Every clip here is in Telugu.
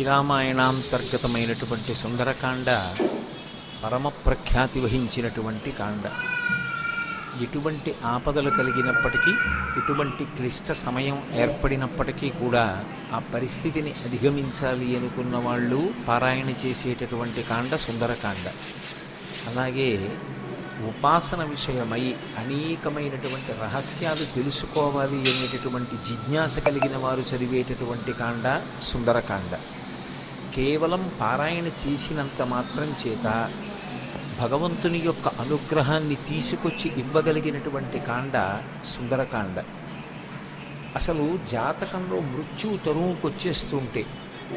శ్రీరామాయణాంతర్గతమైనటువంటి సుందరకాండ పరమ ప్రఖ్యాతి వహించినటువంటి కాండ. ఎటువంటి ఆపదలు కలిగినప్పటికీ, ఎటువంటి క్లిష్ట సమయం ఏర్పడినప్పటికీ కూడా ఆ పరిస్థితిని అధిగమించాలి అనుకున్న వాళ్ళు పారాయణ చేసేటటువంటి కాండ సుందరకాండ. అలాగే ఉపాసన విషయమై అనేకమైనటువంటి రహస్యాలు తెలుసుకోవాలి అనేటటువంటి జిజ్ఞాస కలిగిన వారు చదివేటటువంటి కాండ సుందరకాండ. కేవలం పారాయణ చేసినంత మాత్రం చేత భగవంతుని యొక్క అనుగ్రహాన్ని తీసుకొచ్చి ఇవ్వగలిగినటువంటి కాండ సుందరకాండ. అసలు జాతకంలో మృత్యువు తరువుకొచ్చేస్తుంటే,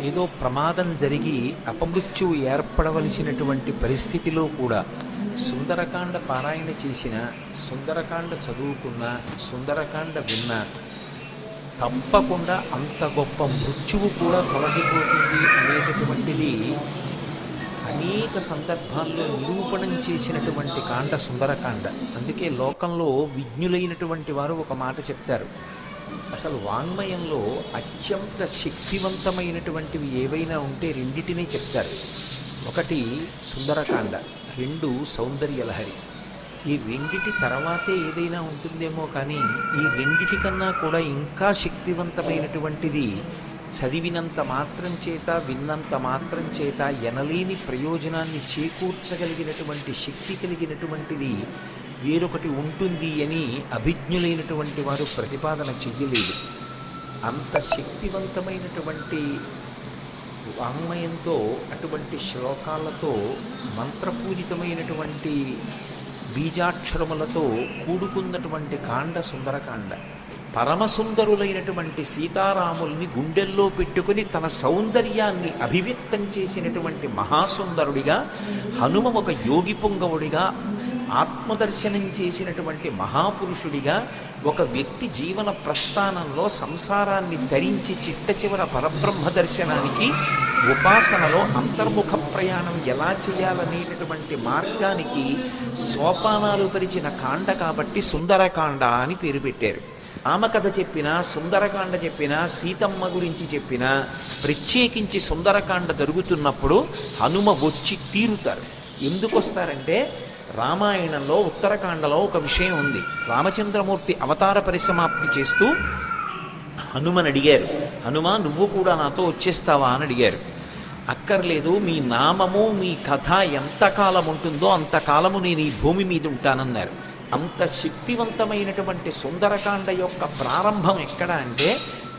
ఏదో ప్రమాదం జరిగి అపమృత్యువు ఏర్పడవలసినటువంటి పరిస్థితిలో కూడా సుందరకాండ పారాయణ చేసిన, సుందరకాండ చదువుకున్న, సుందరకాండ విన్న తప్పకుండా అంత గొప్ప మృత్యువు కూడా తొలగిపోతుంది అనేటటువంటిది అనేక సందర్భాల్లో నిరూపణం చేసినటువంటి కాండ సుందరకాండ. అందుకే లోకంలో విజ్ఞులైనటువంటి వారు ఒక మాట చెప్తారు, అసలు వాంగ్మయంలో అత్యంత శక్తివంతమైనటువంటివి ఏవైనా ఉంటే రెండిటినీ చెప్తారు. ఒకటి సుందరకాండ, రెండు సౌందర్యలహరి. ఈ రెండిటి తర్వాతే ఏదైనా ఉంటుందేమో కానీ ఈ రెండిటికన్నా కూడా ఇంకా శక్తివంతమైనటువంటిది, చదివినంత మాత్రం చేత, విన్నంత మాత్రం చేత ఎనలేని ప్రయోజనాన్ని చేకూర్చగలిగినటువంటి శక్తి కలిగినటువంటిది వేరొకటి ఉంటుంది అని అభిజ్ఞులైనటువంటి వారు ప్రతిపాదన చెయ్యలేదు. అంత శక్తివంతమైనటువంటి వాంగ్మయంతో, అటువంటి శ్లోకాలతో, మంత్రపూరితమైనటువంటి బీజాక్షరములతో కూడుకున్నటువంటి కాండ సుందరకాండ. పరమసుందరులైనటువంటి సీతారాముల్ని గుండెల్లో పెట్టుకుని తన సౌందర్యాన్ని అభివ్యక్తం చేసినటువంటి మహాసుందరుడిగా, హనుమ ఒక యోగి పొంగవుడిగా, ఆత్మదర్శనం చేసినటువంటి మహాపురుషుడిగా, ఒక వ్యక్తి జీవన ప్రస్థానంలో సంసారాన్ని ధరించి చిట్ట చివర పరబ్రహ్మ దర్శనానికి ఉపాసనలో అంతర్ముఖ ప్రయాణం ఎలా చేయాలనేటటువంటి మార్గానికి సోపానాలు పరిచిన కాండ కాబట్టి సుందరకాండ అని పేరు పెట్టారు. రామకథ చెప్పినా, సుందరకాండ చెప్పినా, సీతమ్మ గురించి చెప్పినా, ప్రత్యేకించి సుందరకాండ జరుగుతున్నప్పుడు హనుమ వచ్చి తీరుతారు. ఎందుకు వస్తారంటే, రామాయణంలో ఉత్తరకాండలో ఒక విషయం ఉంది. రామచంద్రమూర్తి అవతార పరిసమాప్తి చేస్తూ హనుమని అడిగారు, హనుమ నువ్వు కూడా నాతో వచ్చేస్తావా అని అడిగారు. అక్కర్లేదు, మీ నామము మీ కథ ఎంతకాలం ఉంటుందో అంతకాలము నేను ఈ భూమి మీద ఉంటానన్నారు. అంత శక్తివంతమైనటువంటి సుందరకాండ యొక్క ప్రారంభం ఎక్కడ అంటే,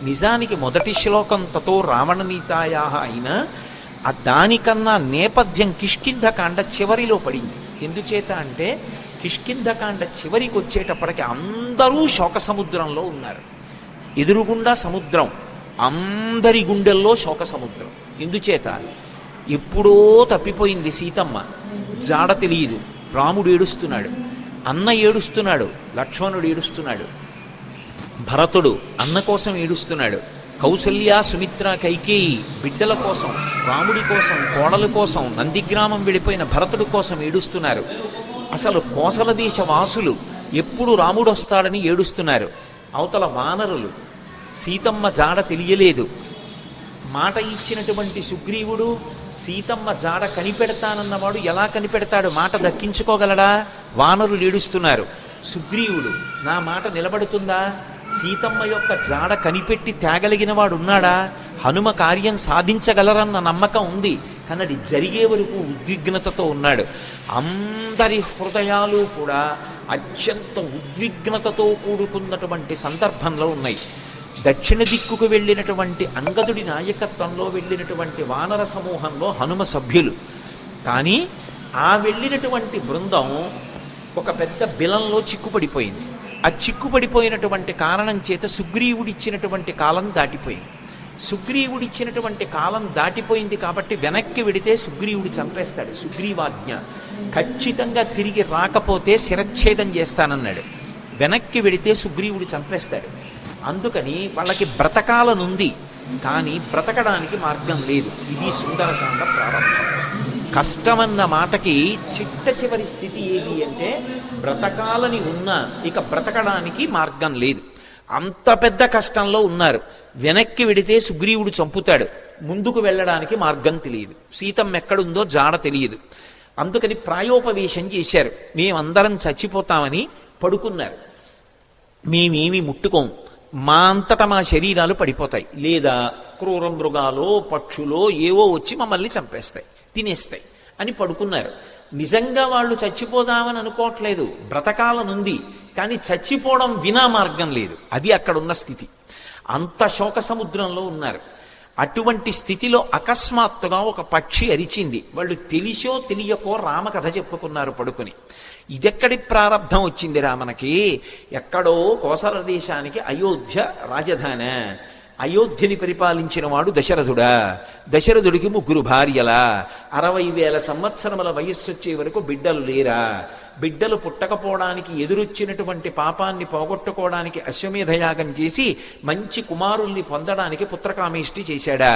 నిజానికి మొదటి శ్లోకం తతో రావణనీతాయా అయినా దానికన్నా నేపథ్యం కిష్కింధకాండ చివరిలో పడింది. ఎందుచేత అంటే కిష్కింధకాండ చివరికి వచ్చేటప్పటికి అందరూ శోక సముద్రంలో ఉన్నారు. ఎదురుగుండా సముద్రం, అందరి గుండెల్లో శోక సముద్రం. ఎందుచేత ఎప్పుడో తప్పిపోయింది సీతమ్మ, జాడ తెలియదు. రాముడు ఏడుస్తున్నాడు, అన్న ఏడుస్తున్నాడు, లక్ష్మణుడు ఏడుస్తున్నాడు, భరతుడు అన్న కోసం ఏడుస్తున్నాడు, కౌసల్య సుమిత్ర కైకేయి బిడ్డల కోసం, రాముడి కోసం, కోడల కోసం, నందిగ్రామం వెళ్ళిపోయిన భరతుడి కోసం ఏడుస్తున్నారు. అసలు కోసల దేశ వాసులు ఎప్పుడు రాముడు వస్తాడని ఏడుస్తున్నారు. అవతల వానరులు సీతమ్మ జాడ తెలియలేదు. మాట ఇచ్చినటువంటి సుగ్రీవుడు సీతమ్మ జాడ కనిపెడతానన్నవాడు ఎలా కనిపెడతాడు? మాట దక్కించుకోగలడా? వానరులు ఏడుస్తున్నారు. సుగ్రీవుడు నా మాట నిలబడుతుందా? సీతమ్మ యొక్క జాడ కనిపెట్టి తేగలిగిన వాడు ఉన్నాడా? హనుమ కార్యం సాధించగలరన్న నమ్మకం ఉంది, కానీ అది జరిగే వరకు ఉద్విగ్నతతో ఉన్నాడు. అందరి హృదయాలు కూడా అత్యంత ఉద్విగ్నతతో కూడుకున్నటువంటి సందర్భంలో ఉన్నాయి. దక్షిణ దిక్కుకు వెళ్ళినటువంటి అంగదుడి నాయకత్వంలో వెళ్ళినటువంటి వానర సమూహంలో హనుమ సభ్యులు. కానీ ఆ వెళ్ళినటువంటి బృందం ఒక పెద్ద బిలంలో చిక్కుపడిపోయింది. ఆ చిక్కుపడిపోయినటువంటి కారణం చేత సుగ్రీవుడిచ్చినటువంటి కాలం దాటిపోయింది. సుగ్రీవుడిచ్చినటువంటి కాలం దాటిపోయింది కాబట్టి వెనక్కి వెడితే సుగ్రీవుడు చంపేస్తాడు. సుగ్రీవాజ్ఞ ఖచ్చితంగా తిరిగి రాకపోతే శిరచ్ఛేదం చేస్తానన్నాడు. వెనక్కి వెడితే సుగ్రీవుడు చంపేస్తాడు. అందుకని వాళ్ళకి బ్రతకాలనుంది, కానీ బ్రతకడానికి మార్గం లేదు. ఇది సుందరకాండ ప్రారంభం. కష్టమన్న మాటకి చిట్ట చివరి స్థితి ఏది అంటే, బ్రతకాలని ఉన్నా ఇక బ్రతకడానికి మార్గం లేదు. అంత పెద్ద కష్టంలో ఉన్నారు. వెనక్కి వెడితే సుగ్రీవుడు చంపుతాడు, ముందుకు వెళ్ళడానికి మార్గం తెలియదు, సీతమ్మ ఎక్కడుందో జాడ తెలియదు. అందుకని ప్రాయోపవేశం చేశారు. మేమందరం చచ్చిపోతామని పడుకున్నారు. మేమేమి ముట్టుకోం, మా అంతటా మా శరీరాలు పడిపోతాయి, లేదా క్రూర మృగాలో పక్షులో ఏవో వచ్చి మమ్మల్ని చంపేస్తాయి, తినేస్తాయి అని పడుకున్నారు. నిజంగా వాళ్ళు చచ్చిపోదామని అనుకోవట్లేదు, బ్రతకాలనుంది, కానీ చచ్చిపోవడం వినా మార్గం లేదు. అది అక్కడున్న స్థితి. అంత శోక సముద్రంలో ఉన్నారు. అటువంటి స్థితిలో అకస్మాత్తుగా ఒక పక్షి అరిచింది. వాళ్ళు తెలిసో తెలియకో రామకథ చెప్పుకున్నారు పడుకుని. ఇదెక్కడి ప్రారంధం వచ్చిందిరా మనకి? ఎక్కడో కోసల దేశానికి అయోధ్య రాజధాని. అయోధ్యని పరిపాలించిన వాడు దశరథుడా. దశరథుడికి 3 భార్యలా. 60,000 సంవత్సరముల వయస్సు వచ్చే వరకు బిడ్డలు లేరా? బిడ్డలు పుట్టకపోవడానికి ఎదురొచ్చినటువంటి పాపాన్ని పోగొట్టుకోవడానికి అశ్వమేధయాగం చేసి మంచి కుమారుల్ని పొందడానికి పుత్రకామేష్టి చేశాడా?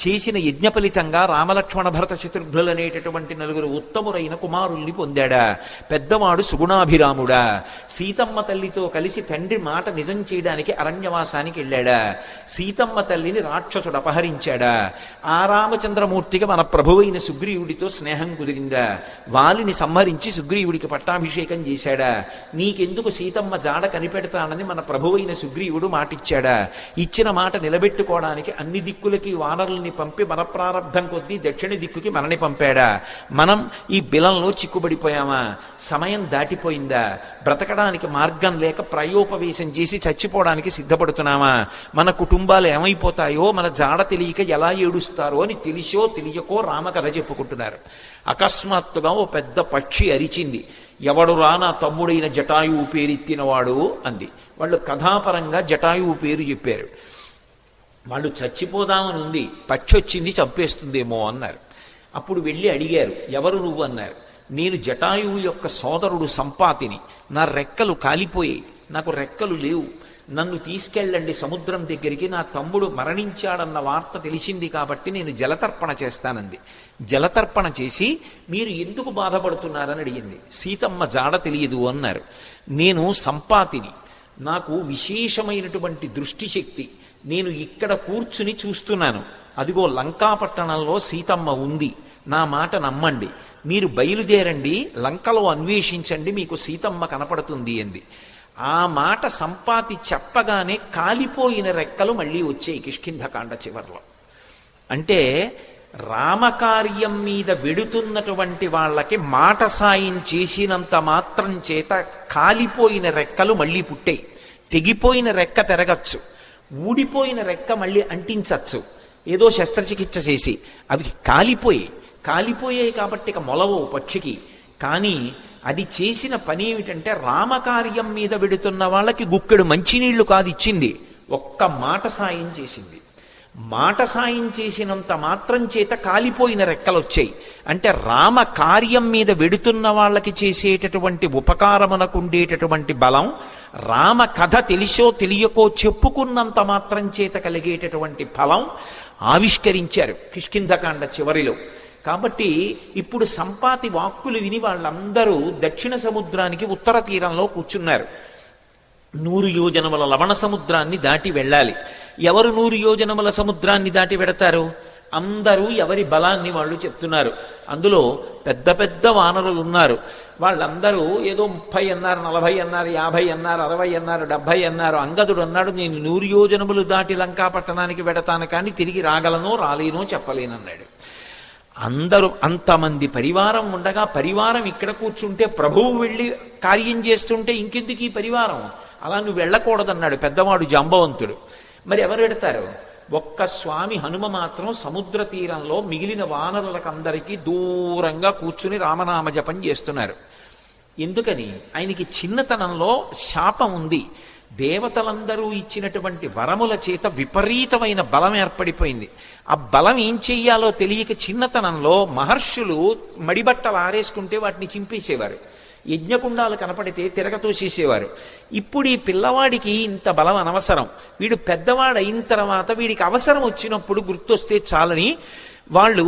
చేసిన యజ్ఞ ఫలితంగా రామలక్ష్మణ భరత శత్రుఘ్నులనేటటువంటి 4 ఉత్తమురైన కుమారుల్ని పొందాడా? పెద్దవాడు సుగుణాభిరాముడా. సీతమ్మ తల్లితో కలిసి తండ్రి మాట నిజం చేయడానికి అరణ్యవాసానికి వెళ్ళాడా? సీతమ్మ తల్లిని రాక్షసుడు అపహరించాడా? ఆ రామచంద్రమూర్తికి మన ప్రభువైన సుగ్రీవుడితో స్నేహం కుదిరిందా? వాలిని సంహరించి సుగ్రీవుడికి పట్టాభిషేకం చేశాడా? నీకెందుకు సీతమ్మ జాడ కనిపెడతానని మన ప్రభువైన సుగ్రీవుడు మాటిచ్చాడా? ఇచ్చిన మాట నిలబెట్టుకోవడానికి అన్ని దిక్కులకి వానరుల్ని పంపి మన ప్రారంధం కొద్దీ దక్షిణ దిక్కుకి మనని పంపాడా? మనం ఈ బిలంలో చిక్కుబడిపోయామా? సమయం దాటిపోయిందా? బ్రతకడానికి మార్గం లేక ప్రయోపవేశం చేసి చచ్చిపోవడానికి సిద్ధపడుతున్నామా? మన కుటుంబాలు ఏమైపోతాయో, మన జాడ తెలియక ఎలా ఏడుస్తారో అని తెలిసో తెలియకో రామకథ చెప్పుకుంటున్నారు. అకస్మాత్తుగా ఓ పెద్ద పక్షి అరిచింది. ఎవడురా నా తమ్ముడైన జటాయువు పేరెత్తినవాడు అంది. వాళ్ళు కథాపరంగా జటాయువు పేరు చెప్పారు. వాళ్ళు చచ్చిపోదామని ఉంది, పక్షి వచ్చింది చంపేస్తుందేమో అన్నారు. అప్పుడు వెళ్ళి అడిగారు, ఎవరు నువ్వు అన్నారు. నేను జటాయువు యొక్క సోదరుడు సంపాతిని. నా రెక్కలు కాలిపోయాయి, నాకు రెక్కలు లేవు, నన్ను తీసుకెళ్ళండి సముద్రం దగ్గరికి, నా తమ్ముడు మరణించాడన్న వార్త తెలిసింది కాబట్టి నేను జలతర్పణ చేస్తానంది. జలతర్పణ చేసి మీరు ఎందుకు బాధపడుతున్నారని అడిగింది. సీతమ్మ జాడ తెలియదు అన్నారు. నేను సంపాతిని, నాకు విశేషమైనటువంటి దృష్టి శక్తి, నేను ఇక్కడ కూర్చుని చూస్తున్నాను, అదిగో లంకాపట్టణంలో సీతమ్మ ఉంది, నా మాట నమ్మండి, మీరు బయలుదేరండి, లంకలో అన్వేషించండి, మీకు సీతమ్మ కనపడుతుంది అంది. ఆ మాట సంపాతి చెప్పగానే కాలిపోయిన రెక్కలు మళ్ళీ వచ్చాయి కిష్కింధకాండ చివర్లో. అంటే రామకార్యం మీద వెడుతున్నటువంటి వాళ్ళకి మాట సాయం చేసినంత మాత్రం చేత కాలిపోయిన రెక్కలు మళ్ళీ పుట్టాయి. తెగిపోయిన రెక్క పెరగచ్చు, ఊడిపోయిన రెక్క మళ్ళీ అంటించచ్చు, ఏదో శస్త్రచికిత్స చేసి. అవి కాలిపోయాయి కాబట్టి ఇక మొలవో పక్షికి. కానీ అది చేసిన పని ఏమిటంటే రామకార్యం మీద వెడుతున్న వాళ్ళకి గుక్కెడు మంచినీళ్లు కాదు ఇచ్చింది, ఒక్క మాట సాయం చేసింది. మాట సాయం చేసినంత మాత్రం చేత కాలిపోయిన రెక్కలు వచ్చాయి. అంటే రామ కార్యం మీద వెడుతున్న వాళ్ళకి చేసేటటువంటి ఉపకారమునకు ఉండేటటువంటి బలం, రామ కథ తెలిసో తెలియకో చెప్పుకున్నంత మాత్రం చేత కలిగేటటువంటి ఫలం ఆవిష్కరించారు కిష్కింధకాండ చివరిలో. కాబట్టి ఇప్పుడు సంపాతి వాక్కులు విని వాళ్ళందరూ దక్షిణ సముద్రానికి ఉత్తర తీరంలో కూర్చున్నారు. 100 యోజనముల లవణ సముద్రాన్ని దాటి వెళ్ళాలి. ఎవరు 100 యోజనముల సముద్రాన్ని దాటి వెడతారు? అందరూ ఎవరి బలాన్ని వాళ్ళు చెప్తున్నారు. అందులో పెద్ద పెద్ద వానరులు ఉన్నారు. వాళ్ళందరూ ఏదో 30 అన్నారు, 40 అన్నారు, 50 అన్నారు, 60 అన్నారు, 70 అన్నారు. అంగదుడు అన్నాడు, నేను 100 యోజనములు దాటి లంకాపట్టణానికి వెడతాను, కానీ తిరిగి రాగలనో రాలేనో చెప్పలేనన్నాడు. అందరూ అంతమంది పరివారం ఉండగా, పరివారం ఇక్కడ కూర్చుంటే ప్రభువు వెళ్ళి కార్యం చేస్తుంటే ఇంకెందుకు ఈ పరివారం? అలా నువ్వు వెళ్ళకూడదన్నాడు పెద్దవాడు జాంబవంతుడు. మరి ఎవరు వెడతారు? ఒక్క స్వామి హనుమ మాత్రం సముద్ర తీరంలో మిగిలిన వానరులకందరికీ దూరంగా కూర్చుని రామనామ జపం చేస్తున్నారు. ఎందుకని? ఆయనకి చిన్నతనంలో శాపం ఉంది. దేవతలందరూ ఇచ్చినటువంటి వరముల చేత విపరీతమైన బలం ఏర్పడిపోయింది. ఆ బలం ఏం చెయ్యాలో తెలియక చిన్నతనంలో మహర్షులు మడిబట్టలు ఆరేసుకుంటే వాటిని చింపేసేవారు, యజ్ఞకుండాలు కనపడితే తిరగతోసేసేవారు. ఇప్పుడు ఈ పిల్లవాడికి ఇంత బలం అనవసరం, వీడు పెద్దవాడైన తర్వాత వీడికి అవసరం వచ్చినప్పుడు గుర్తొస్తే చాలని వాళ్ళు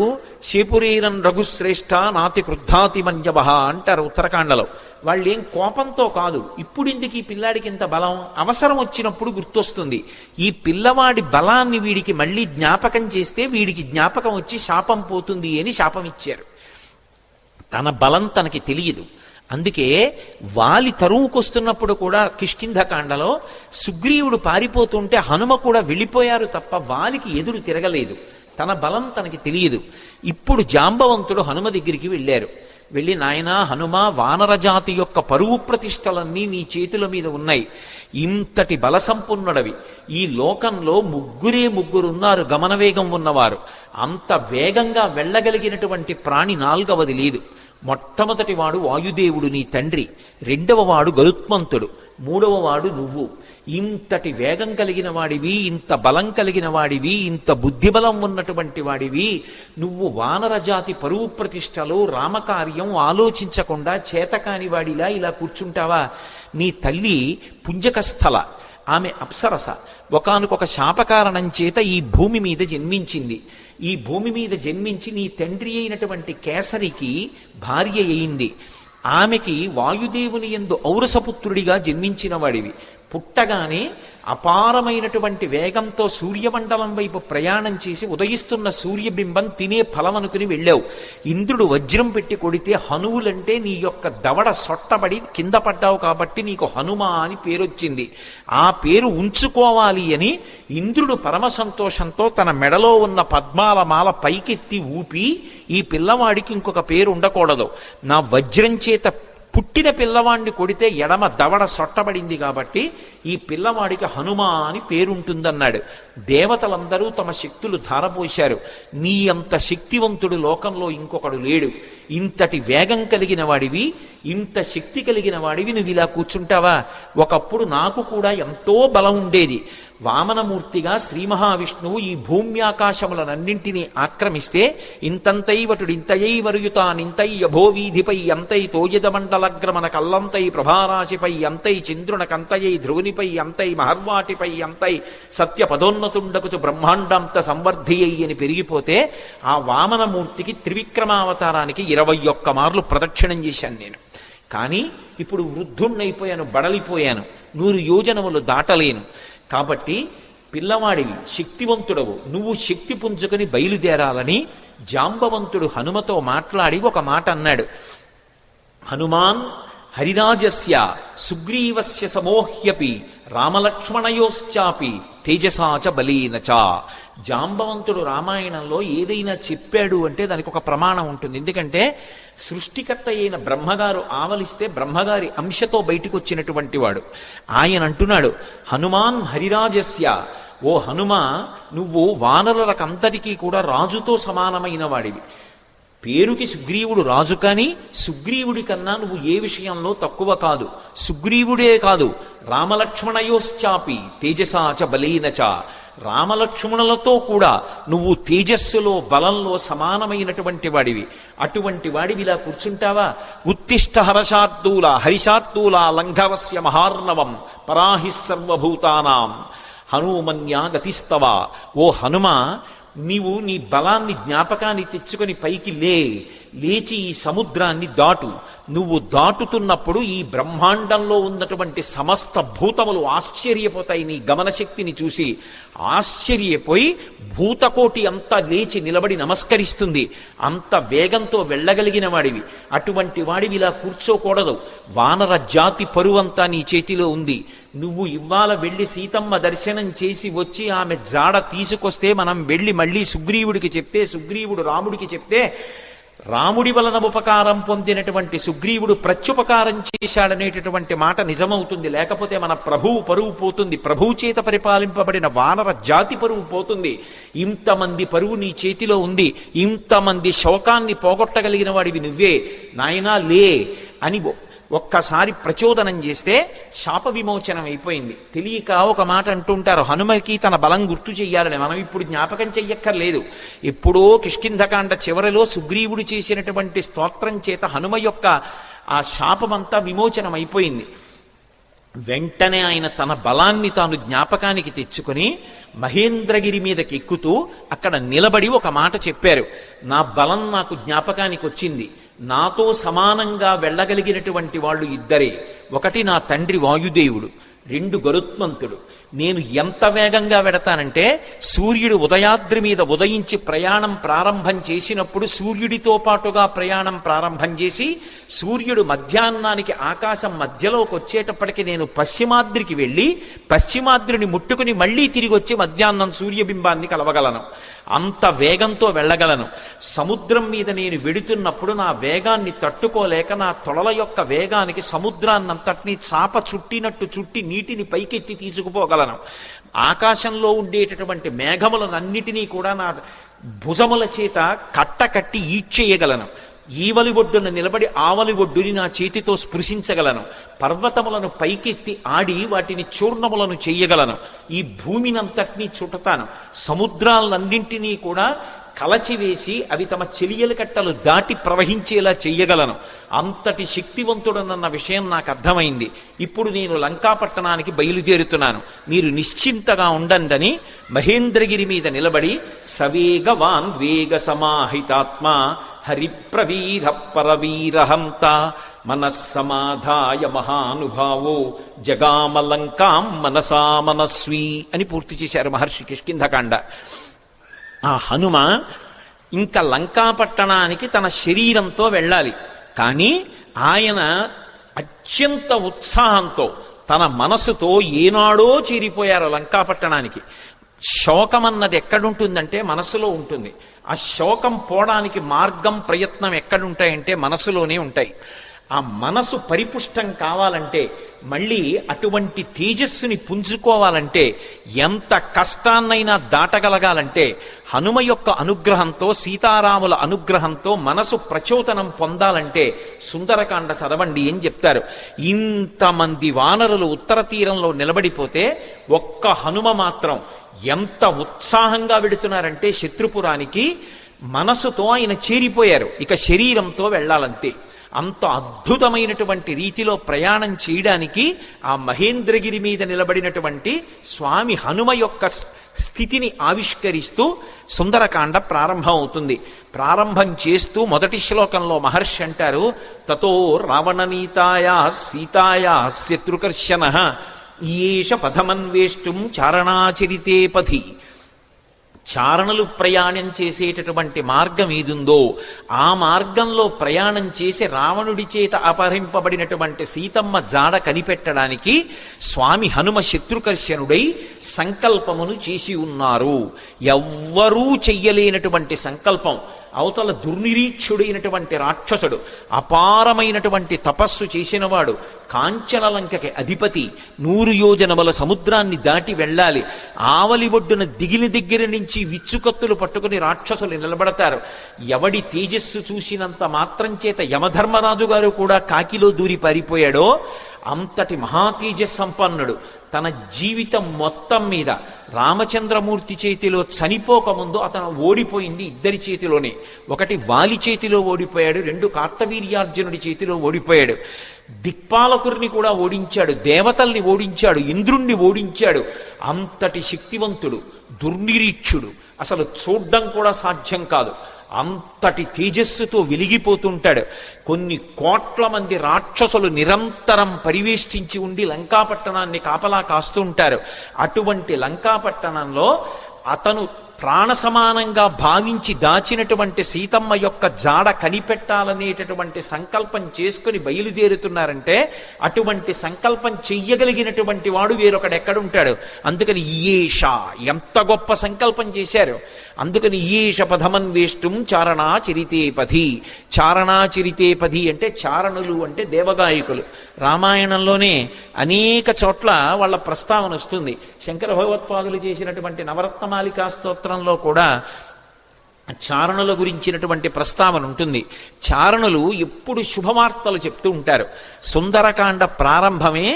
శేపురీరం రఘుశ్రేష్ఠ నాతి క్రుద్ధాతి మన్యవహ అంటారు ఉత్తరాఖండలో. వాళ్ళేం కోపంతో కాదు. ఇప్పుడు ఇందుకు ఈ పిల్లాడికి ఇంత బలం, అవసరం వచ్చినప్పుడు గుర్తొస్తుంది. ఈ పిల్లవాడి బలాన్ని వీడికి మళ్ళీ జ్ఞాపకం చేస్తే వీడికి జ్ఞాపకం వచ్చి శాపం పోతుంది అని శాపం ఇచ్చారు. తన బలం తనకి తెలియదు. అందుకే వాలి తరువుకొస్తున్నప్పుడు కూడా కిష్కింధకాండలో సుగ్రీవుడు పారిపోతుంటే హనుమ కూడా వెళ్ళిపోయారు తప్ప వాలికి ఎదురు తిరగలేదు. తన బలం తనకి తెలియదు. ఇప్పుడు జాంబవంతుడు హనుమ దగ్గరికి వెళ్ళారు. వెళ్ళి, నాయనా హనుమ, వానరజాతి యొక్క పరువు ప్రతిష్టలన్నీ నీ చేతుల మీద ఉన్నాయి. ఇంతటి బలసంపన్నుడవి. ఈ లోకంలో ముగ్గురున్నారు గమనవేగం ఉన్నవారు. అంత వేగంగా వెళ్ళగలిగినటువంటి ప్రాణి నాల్గవది లేదు. మొట్టమొదటి వాడు వాయుదేవుడు నీ తండ్రి, రెండవ వాడు గరుత్మంతుడు, మూడవ వాడు నువ్వు. ఇంతటి వేగం కలిగిన వాడివి, ఇంత బలం కలిగిన వాడివి, ఇంత బుద్ధిబలం ఉన్నటువంటి వాడివి, నువ్వు వానరజాతి పరువు ప్రతిష్టలు రామకార్యం ఆలోచించకుండా చేతకాని వాడిలా ఇలా కూర్చుంటావా? నీ తల్లి పుంజకస్థల, ఆమె అప్సరస. ఒకానొక శాపకారణం చేత ఈ భూమి మీద జన్మించింది. ఈ భూమి మీద జన్మించి నీ తండ్రి అయినటువంటి కేసరికి భార్య అయింది. ఆమెకి వాయుదేవుని యందు ఔరసపుత్రుడిగా జన్మించిన వాడివి. పుట్టగానే అపారమైనటువంటి వేగంతో సూర్యమండలం వైపు ప్రయాణం చేసి ఉదయిస్తున్న సూర్యబింబం తినే ఫలం అనుకుని వెళ్ళావు. ఇంద్రుడు వజ్రం పెట్టి కొడితే హనువులంటే నీ యొక్క దవడ సొట్టబడి కింద పడ్డావు కాబట్టి నీకు హనుమ అని పేరొచ్చింది. ఆ పేరు ఉంచుకోవాలి అని ఇంద్రుడు పరమ సంతోషంతో తన మెడలో ఉన్న పద్మాల మాల పైకెత్తి ఊపి, ఈ పిల్లవాడికి ఇంకొక పేరు ఉండకూడదు, నా వజ్రం చేత పుట్టిన పిల్లవాడిని కొడితే ఎడమ దవడ సొట్టబడింది కాబట్టి ఈ పిల్లవాడికి హనుమ అని పేరుంటుందన్నాడు. దేవతలందరూ తమ శక్తులు ధారపోశారు. నీ అంత శక్తివంతుడు లోకంలో ఇంకొకడు లేడు. ఇంతటి వేగం కలిగిన వాడివి, ఇంత శక్తి కలిగిన వాడివి, నువ్వు ఇలా కూర్చుంటావా? ఒకప్పుడు నాకు కూడా ఎంతో బలం ఉండేది. వామనమూర్తిగా శ్రీ మహావిష్ణువు ఈ భూమ్యాకాశములనన్నింటినీ ఆక్రమిస్తే ఇంతంతైవటుడు ఇంతయై వరుయుతానింతై యభోవీధిపై అంతై తోయదమండలగ్రమణ కల్లంతై ప్రభారాశిపై అంతై చంద్రునకంతయై ధ్రువునిపై అంతై మహర్వాటిపై అంతై సత్య పదోన్నతుండకుచు బ్రహ్మాండంత సంవర్ధియ్యి అని పెరిగిపోతే ఆ వామనమూర్తికి త్రివిక్రమావతారానికి 21 మార్లు ప్రదక్షిణం చేశాను నేను. కానీ ఇప్పుడు వృద్ధుణ్ణైపోయాను, బడలిపోయాను, 100 యోజనములు దాటలేను. కాబట్టి పిల్లవాడివి, శక్తివంతుడవు, నువ్వు శక్తి పుంజుకొని బయలుదేరాలని జాంబవంతుడు హనుమతో మాట్లాడి ఒక మాట అన్నాడు. హనుమాన్ హరిరాజస్య సుగ్రీవస్య సమోహ్యపి రామలక్ష్మణయోశ్చాపి తేజసాచ బలీనచ. జాంబవంతుడు రామాయణంలో ఏదైనా చెప్పాడు అంటే దానికి ఒక ప్రమాణం ఉంటుంది. ఎందుకంటే సృష్టికర్త అయిన బ్రహ్మగారు ఆవలిస్తే బ్రహ్మగారి అంశతో బయటికి వచ్చినటువంటి వాడు. ఆయన అంటున్నాడు, హనుమాన్ హరిరాజస్య, ఓ హనుమ, నువ్వు వానరులకంతటికీ కూడా రాజుతో సమానమైన వాడివి. పేరుకి సుగ్రీవుడు రాజు, కానీ సుగ్రీవుడి కన్నా నువ్వు ఏ విషయంలో తక్కువ కాదు. సుగ్రీవుడే కాదు, రామలక్ష్మణయోశ్చాపి తేజసాచ బలీనచ, రామలక్ష్మణులతో కూడా నువ్వు తేజస్సులో బలంలో సమానమైనటువంటి వాడివి. అటువంటి వాడివి ఇలా కూర్చుంటావా? ఉత్తిష్ట హర్షార్దూల హరిషార్దూల లంఘవస్య మహార్ణవం పరాహి సర్వభూతానాం హనుమన్యా గతిస్తవ. ఓ హనుమ, నీవు నీ బలాన్ని జ్ఞాపకాన్ని తెచ్చుకొని పైకి లేచి ఈ సముద్రాన్ని దాటు. నువ్వు దాటుతున్నప్పుడు ఈ బ్రహ్మాండంలో ఉన్నటువంటి సమస్త భూతములు ఆశ్చర్యపోతాయి నీ గమనశక్తిని చూసి. ఆశ్చర్యపోయి భూతకోటి అంతా లేచి నిలబడి నమస్కరిస్తుంది. అంత వేగంతో వెళ్ళగలిగిన వాడివి. అటువంటి వాడివి ఇలా కూర్చోకూడదు. వానర జాతి పరువంతా నీ చేతిలో ఉంది. నువ్వు ఇవాళ వెళ్ళి సీతమ్మ దర్శనం చేసి వచ్చి ఆమె జాడ తీసుకొస్తే మనం వెళ్ళి మళ్ళీ సుగ్రీవుడికి చెప్తే, సుగ్రీవుడు రాముడికి చెప్తే, రాముడి వలన ఉపకారం పొందినటువంటి సుగ్రీవుడు ప్రత్యుపకారం చేశాడనేటటువంటి మాట నిజమవుతుంది. లేకపోతే మన ప్రభువు పరువు పోతుంది. ప్రభువు చేత పరిపాలింపబడిన వానర జాతి పరువు పోతుంది. ఇంతమంది పరువు నీ చేతిలో ఉంది. ఇంతమంది శోకాన్ని పోగొట్టగలిగిన వాడివి నువ్వే. నాయనా లే అని ఒక్కసారి ప్రచోదనం చేస్తే శాప విమోచనం అయిపోయింది. తెలియక ఒక మాట అంటుంటారు, హనుమకి తన బలం గుర్తు చెయ్యాలని. మనం ఇప్పుడు జ్ఞాపకం చెయ్యక్కర్లేదు. ఎప్పుడో కిష్కింధకాండ చివరిలో సుగ్రీవుడు చేసినటువంటి స్తోత్రం చేత హనుమ యొక్క ఆ శాపమంతా విమోచనం అయిపోయింది. వెంటనే ఆయన తన బలాన్ని తాను జ్ఞాపకానికి తెచ్చుకొని మహేంద్రగిరి మీదకి ఎక్కుతూ అక్కడ నిలబడి ఒక మాట చెప్పారు. నా బలం నాకు జ్ఞాపకానికి వచ్చింది. నాతో సమానంగా వెళ్ళగలిగినటువంటి వాళ్ళు ఇద్దరే. ఒకటి నా తండ్రి వాయుదేవుడు, రెండు గరుత్మంతుడు. నేను ఎంత వేగంగా వెడతానంటే సూర్యుడు ఉదయాద్రి మీద ఉదయించి ప్రయాణం ప్రారంభం చేసినప్పుడు సూర్యుడితో పాటుగా ప్రయాణం ప్రారంభం చేసి సూర్యుడు మధ్యాహ్నానికి ఆకాశం మధ్యలోకి వచ్చేటప్పటికి నేను పశ్చిమాద్రికి వెళ్ళి పశ్చిమాద్రిని ముట్టుకుని మళ్ళీ తిరిగి వచ్చి మధ్యాహ్నం సూర్యబింబాన్ని కలవగలను. అంత వేగంతో వెళ్ళగలను. సముద్రం మీద నేను వెడుతున్నప్పుడు నా వేగాన్ని తట్టుకోలేక నా తొడల యొక్క వేగానికి సముద్రాన్నంతటినీ చాప చుట్టినట్టు చుట్టి నీటిని పైకెత్తి తీసుకుపోగలను. ఆకాశంలో ఉండేటటువంటి మేఘములనన్నిటినీ కూడా నా భుజముల చేత కట్టకట్టి ఈడ్చేయగలను. ఈవలి ఒడ్డున నిలబడి ఆవలి ఒడ్డుని నా చేతితో స్పృశించగలను. పర్వతములను పైకెత్తి ఆడి వాటిని చూర్ణములను చెయ్యగలను. ఈ భూమినంతటినీ చుట్టతాను. సముద్రాలన్నింటినీ కూడా కలచివేసి అవి తమ చెలియల కట్టలు దాటి ప్రవహించేలా చెయ్యగలను. అంతటి శక్తివంతుడనన్న విషయం నాకు అర్థమైంది. ఇప్పుడు నేను లంకాపట్టణానికి బయలుదేరుతున్నాను, మీరు నిశ్చింతగా ఉండండి మహేంద్రగిరి మీద నిలబడి సవేగవాన్ వేగ సమాహితాత్మ హరిప్రవీర పరవీరహంత మనస్సమాధాయ మహానుభావో జగామలంకాం మనసా మనస్వీ అని పూర్తి చేశారు మహర్షి కిష్కింధకాండ. ఆ హనుమ ఇంకా లంకాపట్టణానికి తన శరీరంతో వెళ్ళాలి. కానీ ఆయన అత్యంత ఉత్సాహంతో తన మనసుతో ఏనాడో చేరిపోయారు లంకాపట్టణానికి. శోకం అన్నది ఎక్కడుంటుందంటే మనసులో ఉంటుంది. ఆ శోకం పోవడానికి మార్గం ప్రయత్నం ఎక్కడుంటాయంటే మనసులోనే ఉంటాయి. ఆ మనసు పరిపుష్టం కావాలంటే, మళ్ళీ అటువంటి తేజస్సుని పుంజుకోవాలంటే, ఎంత కష్టాన్నైనా దాటగలగాలంటే హనుమ యొక్క అనుగ్రహంతో, సీతారాముల అనుగ్రహంతో మనసు ప్రచోదనం పొందాలంటే సుందరకాండ చదవండి అని చెప్తారు. ఇంతమంది వానరులు ఉత్తర తీరంలో నిలబడిపోతే ఒక్క హనుమ మాత్రం ఎంత ఉత్సాహంగా వెడుతున్నారంటే శత్రుపురానికి మనసుతో ఆయన చేరిపోయారు. ఇక శరీరంతో వెళ్ళాలంతే. అంత అద్భుతమైనటువంటి రీతిలో ప్రయాణం చేయడానికి ఆ మహేంద్రగిరి మీద నిలబడినటువంటి స్వామి హనుమ యొక్క స్థితిని ఆవిష్కరిస్తూ సుందరకాండ ప్రారంభం అవుతుంది. ప్రారంభం చేస్తూ మొదటి శ్లోకంలో మహర్షి అంటారు, తతో రావణనీతాయా సీతాయా శత్రుకర్షణ ఈయేష పథమన్వేష్టం చారణాచరితే పథి. చారణలు ప్రయాణం చేసేటటువంటి మార్గం ఏదుందో ఆ మార్గంలో ప్రయాణం చేసి రావణుడి చేత అపహరింపబడినటువంటి సీతమ్మ జాడ కనిపెట్టడానికి స్వామి హనుమ శత్రుకర్షణుడై సంకల్పమును చేసి ఉన్నారు. ఎవ్వరూ చెయ్యలేనటువంటి సంకల్పం. అవతల దుర్నిరీక్షుడైనటువంటి రాక్షసుడు, అపారమైనటువంటి తపస్సు చేసినవాడు, కాంచనలంకకి అధిపతి, 100 యోజనముల సముద్రాన్ని దాటి వెళ్ళాలి. ఆవలి ఒడ్డున దిగిన దగ్గర నుంచి విచ్చుకత్తులు పట్టుకుని రాక్షసులు నిలబడతారు. ఎవడి తేజస్సు చూసినంత మాత్రం చేత యమధర్మరాజు గారు కూడా కాకిలో దూరి పారిపోయాడో అంతటి మహాతేజస్ సంపన్నుడు. తన జీవితం మొత్తం మీద రామచంద్రమూర్తి చేతిలో చనిపోకముందు అతను ఓడిపోయింది ఇద్దరి చేతిలోనే. ఒకటి వాలి చేతిలో ఓడిపోయాడు, 2 కార్తవీర్యార్జునుడి చేతిలో ఓడిపోయాడు. దిక్పాలకుర్ని కూడా ఓడించాడు, దేవతల్ని ఓడించాడు, ఇంద్రుణ్ణి ఓడించాడు. అంతటి శక్తివంతుడు, దుర్నిరీక్షుడు, అసలు చూడ్డం కూడా సాధ్యం కాదు. అంతటి తేజస్సుతో వెలిగిపోతుంటాడు. కొన్ని కోట్ల మంది రాక్షసులు నిరంతరం పరివేష్టించి ఉండి లంకాపట్టణాన్ని కాపలా కాస్తూ ఉంటారు. అటువంటి లంకాపట్టణంలో అతను ప్రాణ సమానంగా భావించి దాచినటువంటి సీతమ్మ యొక్క జాడ కనిపెట్టాలనేటటువంటి సంకల్పం చేసుకుని బయలుదేరుతున్నారంటే అటువంటి సంకల్పం చెయ్యగలిగినటువంటి వాడు వేరొకడెక్కడుంటాడు. అందుకని ఈయేష, ఎంత గొప్ప సంకల్పం చేశారు. అందుకని ఈయేష పథమన్వేష్టం చారణాచరితే పథి. చారణాచరితే పథి అంటే చారణులు అంటే దేవగాయకులు. రామాయణంలోనే అనేక చోట్ల వాళ్ళ ప్రస్తావన వస్తుంది. శంకర భగవత్పాదులు చేసినటువంటి నవరత్నమాలికా స్తోత్రంలో కూడా చారణుల గురించినటువంటి ప్రస్తావన ఉంటుంది. చారణులు ఎప్పుడు శుభవార్తలు చెప్తూ ఉంటారు. సుందరకాండ ప్రారంభమే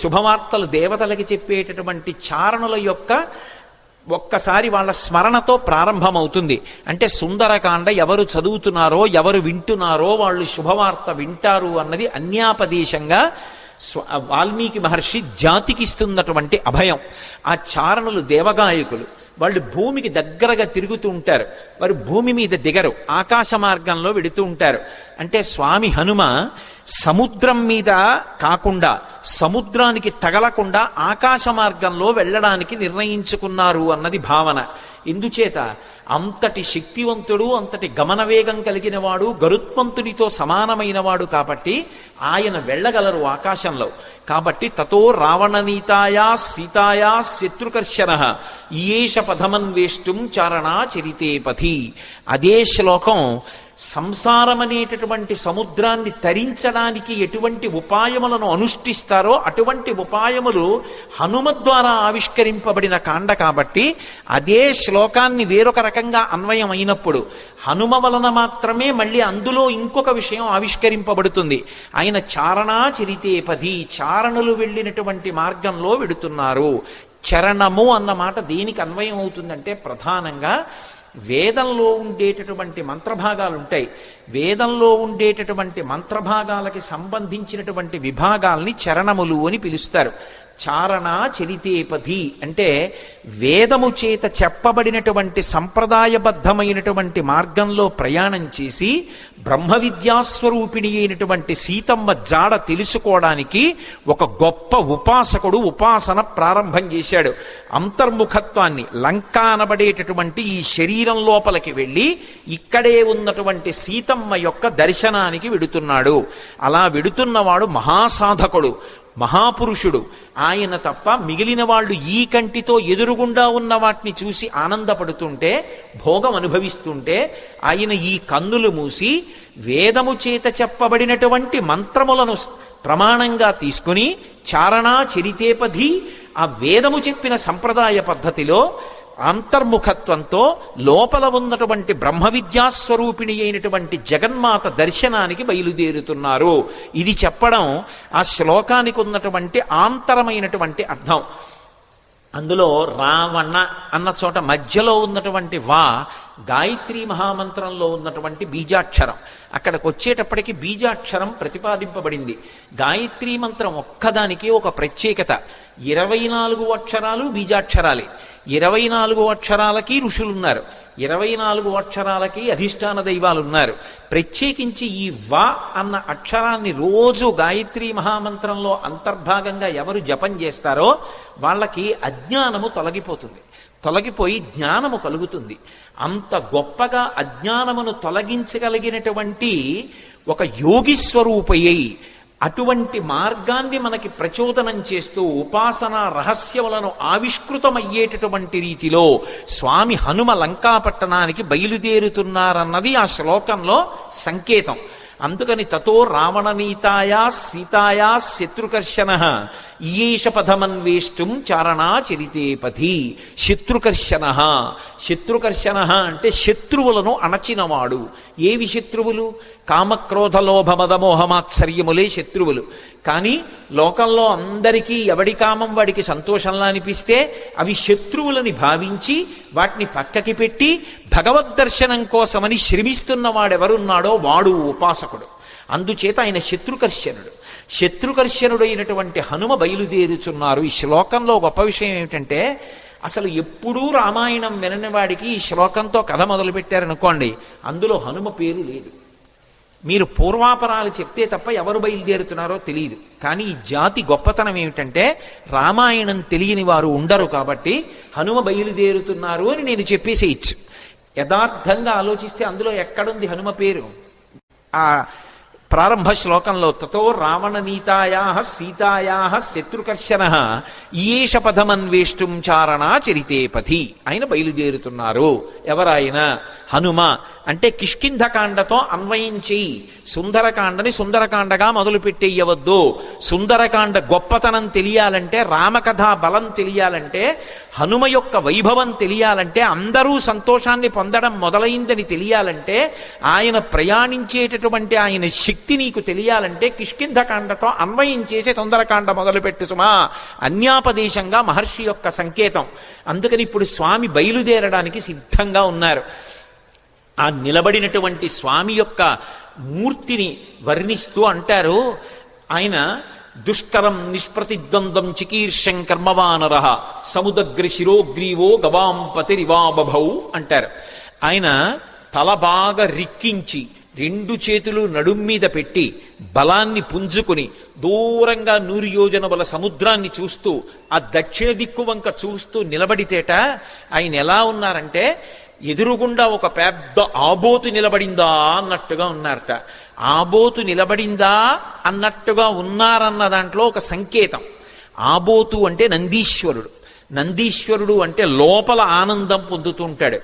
శుభవార్తలు దేవతలకి చెప్పేటటువంటి చారణుల యొక్క ఒక్కసారి వాళ్ళ స్మరణతో ప్రారంభమవుతుంది. అంటే సుందరకాండ ఎవరు చదువుతున్నారో ఎవరు వింటున్నారో వాళ్ళు శుభవార్త వింటారు అన్నది అన్యాపదేశంగా వాల్మీకి మహర్షి జాతికి ఇస్తున్నటువంటి అభయం. ఆ చారణులు దేవగాయకులు. వాళ్ళు భూమికి దగ్గరగా తిరుగుతూ ఉంటారు. వారు భూమి మీద దిగరు, ఆకాశ మార్గంలో వెడుతూ ఉంటారు. అంటే స్వామి హనుమ సముద్రం మీద కాకుండా, సముద్రానికి తగలకుండా ఆకాశ మార్గంలో వెళ్ళడానికి నిర్ణయించుకున్నారు అన్నది భావన. ఎందుచేత అంతటి శక్తివంతుడు, అంతటి గమనవేగం కలిగిన వాడు, గరుత్మంతునితో సమానమైన వాడు కాబట్టి ఆయన వెళ్ళగలరు ఆకాశంలో. కాబట్టి తతో రావణనీతాయా సీతాయా శత్రుకర్షణ ఈయేష పథమన్వేష్టం చారణా చరితే పథి. అదే శ్లోకం సంసారమనేటటువంటి సముద్రాన్ని తరించడానికి ఎటువంటి ఉపాయములను అనుష్ఠిస్తారో అటువంటి ఉపాయములు హనుమ ద్వారా ఆవిష్కరింపబడిన కాండ కాబట్టి అదే శ్లోకాన్ని వేరొక రకంగా అన్వయం అయినప్పుడు హనుమ వలన మాత్రమే మళ్ళీ అందులో ఇంకొక విషయం ఆవిష్కరింపబడుతుంది. ఆయన చారణా చరితే పది, చారణులు వెళ్ళినటువంటి మార్గంలో వెడుతున్నారు. చరణము అన్న మాట దేనికి అన్వయం అవుతుందంటే ప్రధానంగా వేదంలో ఉండేటటువంటి మంత్రభాగాలు ఉంటాయి. వేదంలో ఉండేటటువంటి మంత్రభాగాలకి సంబంధించినటువంటి విభాగాల్ని చరణములు అని పిలుస్తారు. చారణ చరితేపథి అంటే వేదము చేత చెప్పబడినటువంటి సంప్రదాయబద్ధమైనటువంటి మార్గంలో ప్రయాణం చేసి బ్రహ్మ విద్యాస్వరూపిణి అయినటువంటి సీతమ్మ జాడ తెలుసుకోవడానికి ఒక గొప్ప ఉపాసకుడు ఉపాసన ప్రారంభం చేశాడు. అంతర్ముఖత్వాన్ని, లంక అనబడేటటువంటి ఈ శరీరం లోపలికి వెళ్ళి ఇక్కడే ఉన్నటువంటి సీతమ్మ యొక్క దర్శనానికి వెడుతున్నాడు. అలా వెడుతున్నవాడు మహాసాధకుడు, మహాపురుషుడు. ఆయన తప్ప మిగిలిన వాళ్ళు ఈ కంటితో ఎదురుగుండా ఉన్న వాటిని చూసి ఆనందపడుతుంటే, భోగం అనుభవిస్తుంటే, ఆయన ఈ కన్నులు మూసి వేదము చేత చెప్పబడినటువంటి మంత్రములను ప్రమాణంగా తీసుకుని చారణా చరితేపథి, ఆ వేదము చెప్పిన సంప్రదాయ పద్ధతిలో అంతర్ముఖత్వంతో లోపల ఉన్నటువంటి బ్రహ్మ విద్యాస్వరూపిణి అయినటువంటి జగన్మాత దర్శనానికి బయలుదేరుతున్నారు. ఇది చెప్పడం ఆ శ్లోకానికి ఉన్నటువంటి ఆంతరమైనటువంటి అర్థం. అందులో రావణ అన్న చోట మధ్యలో ఉన్నటువంటి వా గాయత్రీ మహామంత్రంలో ఉన్నటువంటి బీజాక్షరం. అక్కడికి వచ్చేటప్పటికి బీజాక్షరం ప్రతిపాదింపబడింది. గాయత్రీ మంత్రం ఒక్కదానికి ఒక ప్రత్యేకత. 24 అక్షరాలు బీజాక్షరాలే. 24 అక్షరాలకి ఋషులున్నారు, 24 అక్షరాలకి అధిష్టాన దైవాలున్నారు. ప్రత్యేకించి ఈ వా అన్న అక్షరాన్ని రోజు గాయత్రీ మహామంత్రంలో అంతర్భాగంగా ఎవరు జపం చేస్తారో వాళ్ళకి అజ్ఞానము తొలగిపోయి జ్ఞానము కలుగుతుంది. అంత గొప్పగా అజ్ఞానమును తొలగించగలిగినటువంటి ఒక యోగి స్వరూపయ్యి అటువంటి మార్గాన్ని మనకి ప్రచోదనం చేస్తూ ఉపాసనా రహస్యములను ఆవిష్కృతమయ్యేటటువంటి రీతిలో స్వామి హనుమ లంకాపట్టణానికి బయలుదేరుతున్నారన్నది ఆ శ్లోకంలో సంకేతం. అందుకని తతో రావణనీతాయా సీతాయా శత్రుకర్షణ ఈయేష పథమన్వేష్టం చారణా చరితేపథి. శత్రుకర్షణ అంటే శత్రువులను అణచినవాడు. ఏవి శత్రువులు? కామక్రోధ లోభ మదమోహమాత్సర్యములే శత్రువులు. కానీ లోకంలో అందరికీ ఎవడి కామం వాడికి సంతోషంలా అనిపిస్తే అవి శత్రువులని భావించి వాటిని పక్కకి పెట్టి భగవద్దర్శనం కోసమని శ్రమిస్తున్నవాడెవరున్నాడో వాడు ఉపాసకుడు. అందుచేత ఆయన శత్రుకర్షణుడైనటువంటి హనుమ బయలుదేరుచున్నారు. ఈ శ్లోకంలో గొప్ప విషయం ఏమిటంటే అసలు ఎప్పుడూ రామాయణం వినని వాడికి ఈ శ్లోకంతో కథ మొదలుపెట్టారనుకోండి, అందులో హనుమ పేరు లేదు. మీరు పూర్వాపరాలు చెప్తే తప్ప ఎవరు బయలుదేరుతున్నారో తెలియదు. కానీ ఈ జాతి గొప్పతనం ఏమిటంటే రామాయణం తెలియని వారు ఉండరు కాబట్టి హనుమ బయలుదేరుతున్నారు అని నేను చెప్పేసేయచ్చు. యథార్థంగా ఆలోచిస్తే అందులో ఎక్కడుంది హనుమ పేరు? ఆ ప్రారంభ శ్లోకంలో తతో రావణనీతాయా సీతాయా శత్రుకర్షణ ఈయేష పథమన్వేష్టం చారణా చరితేపథి. ఆయన బయలుదేరుతున్నారు. ఎవరాయన? హనుమ. అంటే కిష్కింధకాండతో అన్వయం చేయి. సుందరకాండని సుందరకాండగా మొదలు పెట్టేయవద్దు. సుందరకాండ గొప్పతనం తెలియాలంటే, రామకథా బలం తెలియాలంటే, హనుమ యొక్క వైభవం తెలియాలంటే, అందరూ సంతోషాన్ని పొందడం మొదలైందని తెలియాలంటే, ఆయన ప్రయాణించేటటువంటి ఆయన శక్తి నీకు తెలియాలంటే కిష్కింధకాండతో అన్వయం చేసే సుందరకాండ మొదలుపెట్టు సుమా. అన్యాపదేశంగా మహర్షి యొక్క సంకేతం. అందుకని ఇప్పుడు స్వామి బయలుదేరడానికి సిద్ధంగా ఉన్నారు. ఆ నిలబడినటువంటి స్వామి యొక్క మూర్తిని వర్ణిస్తూ అంటారు, ఆయన దుష్కరం నిష్ప్రతిద్వంద్వం చికీర్షం కర్మవానర సముదగ్ర శిరోగ్రీవో గవాం పతిరివా బభౌ అంటారు. ఆయన తల బాగా రిక్కించి రెండు చేతులు నడుం మీద పెట్టి బలాన్ని పుంజుకుని దూరంగా 100 యోజనముల సముద్రాన్ని చూస్తూ ఆ దక్షిణ దిక్కు వంక చూస్తూ నిలబడితేట ఆయన ఎలా ఉన్నారంటే ఎదురుగుండా ఒక పెద్ద ఆబోతు నిలబడిందా అన్నట్టుగా ఉన్నారట. ఆబోతు నిలబడిందా అన్నట్టుగా ఉన్నారన్న దాంట్లో ఒక సంకేతం. ఆబోతు అంటే నందీశ్వరుడు. నందీశ్వరుడు అంటే లోపల ఆనందం పొందుతూ ఉంటాడు.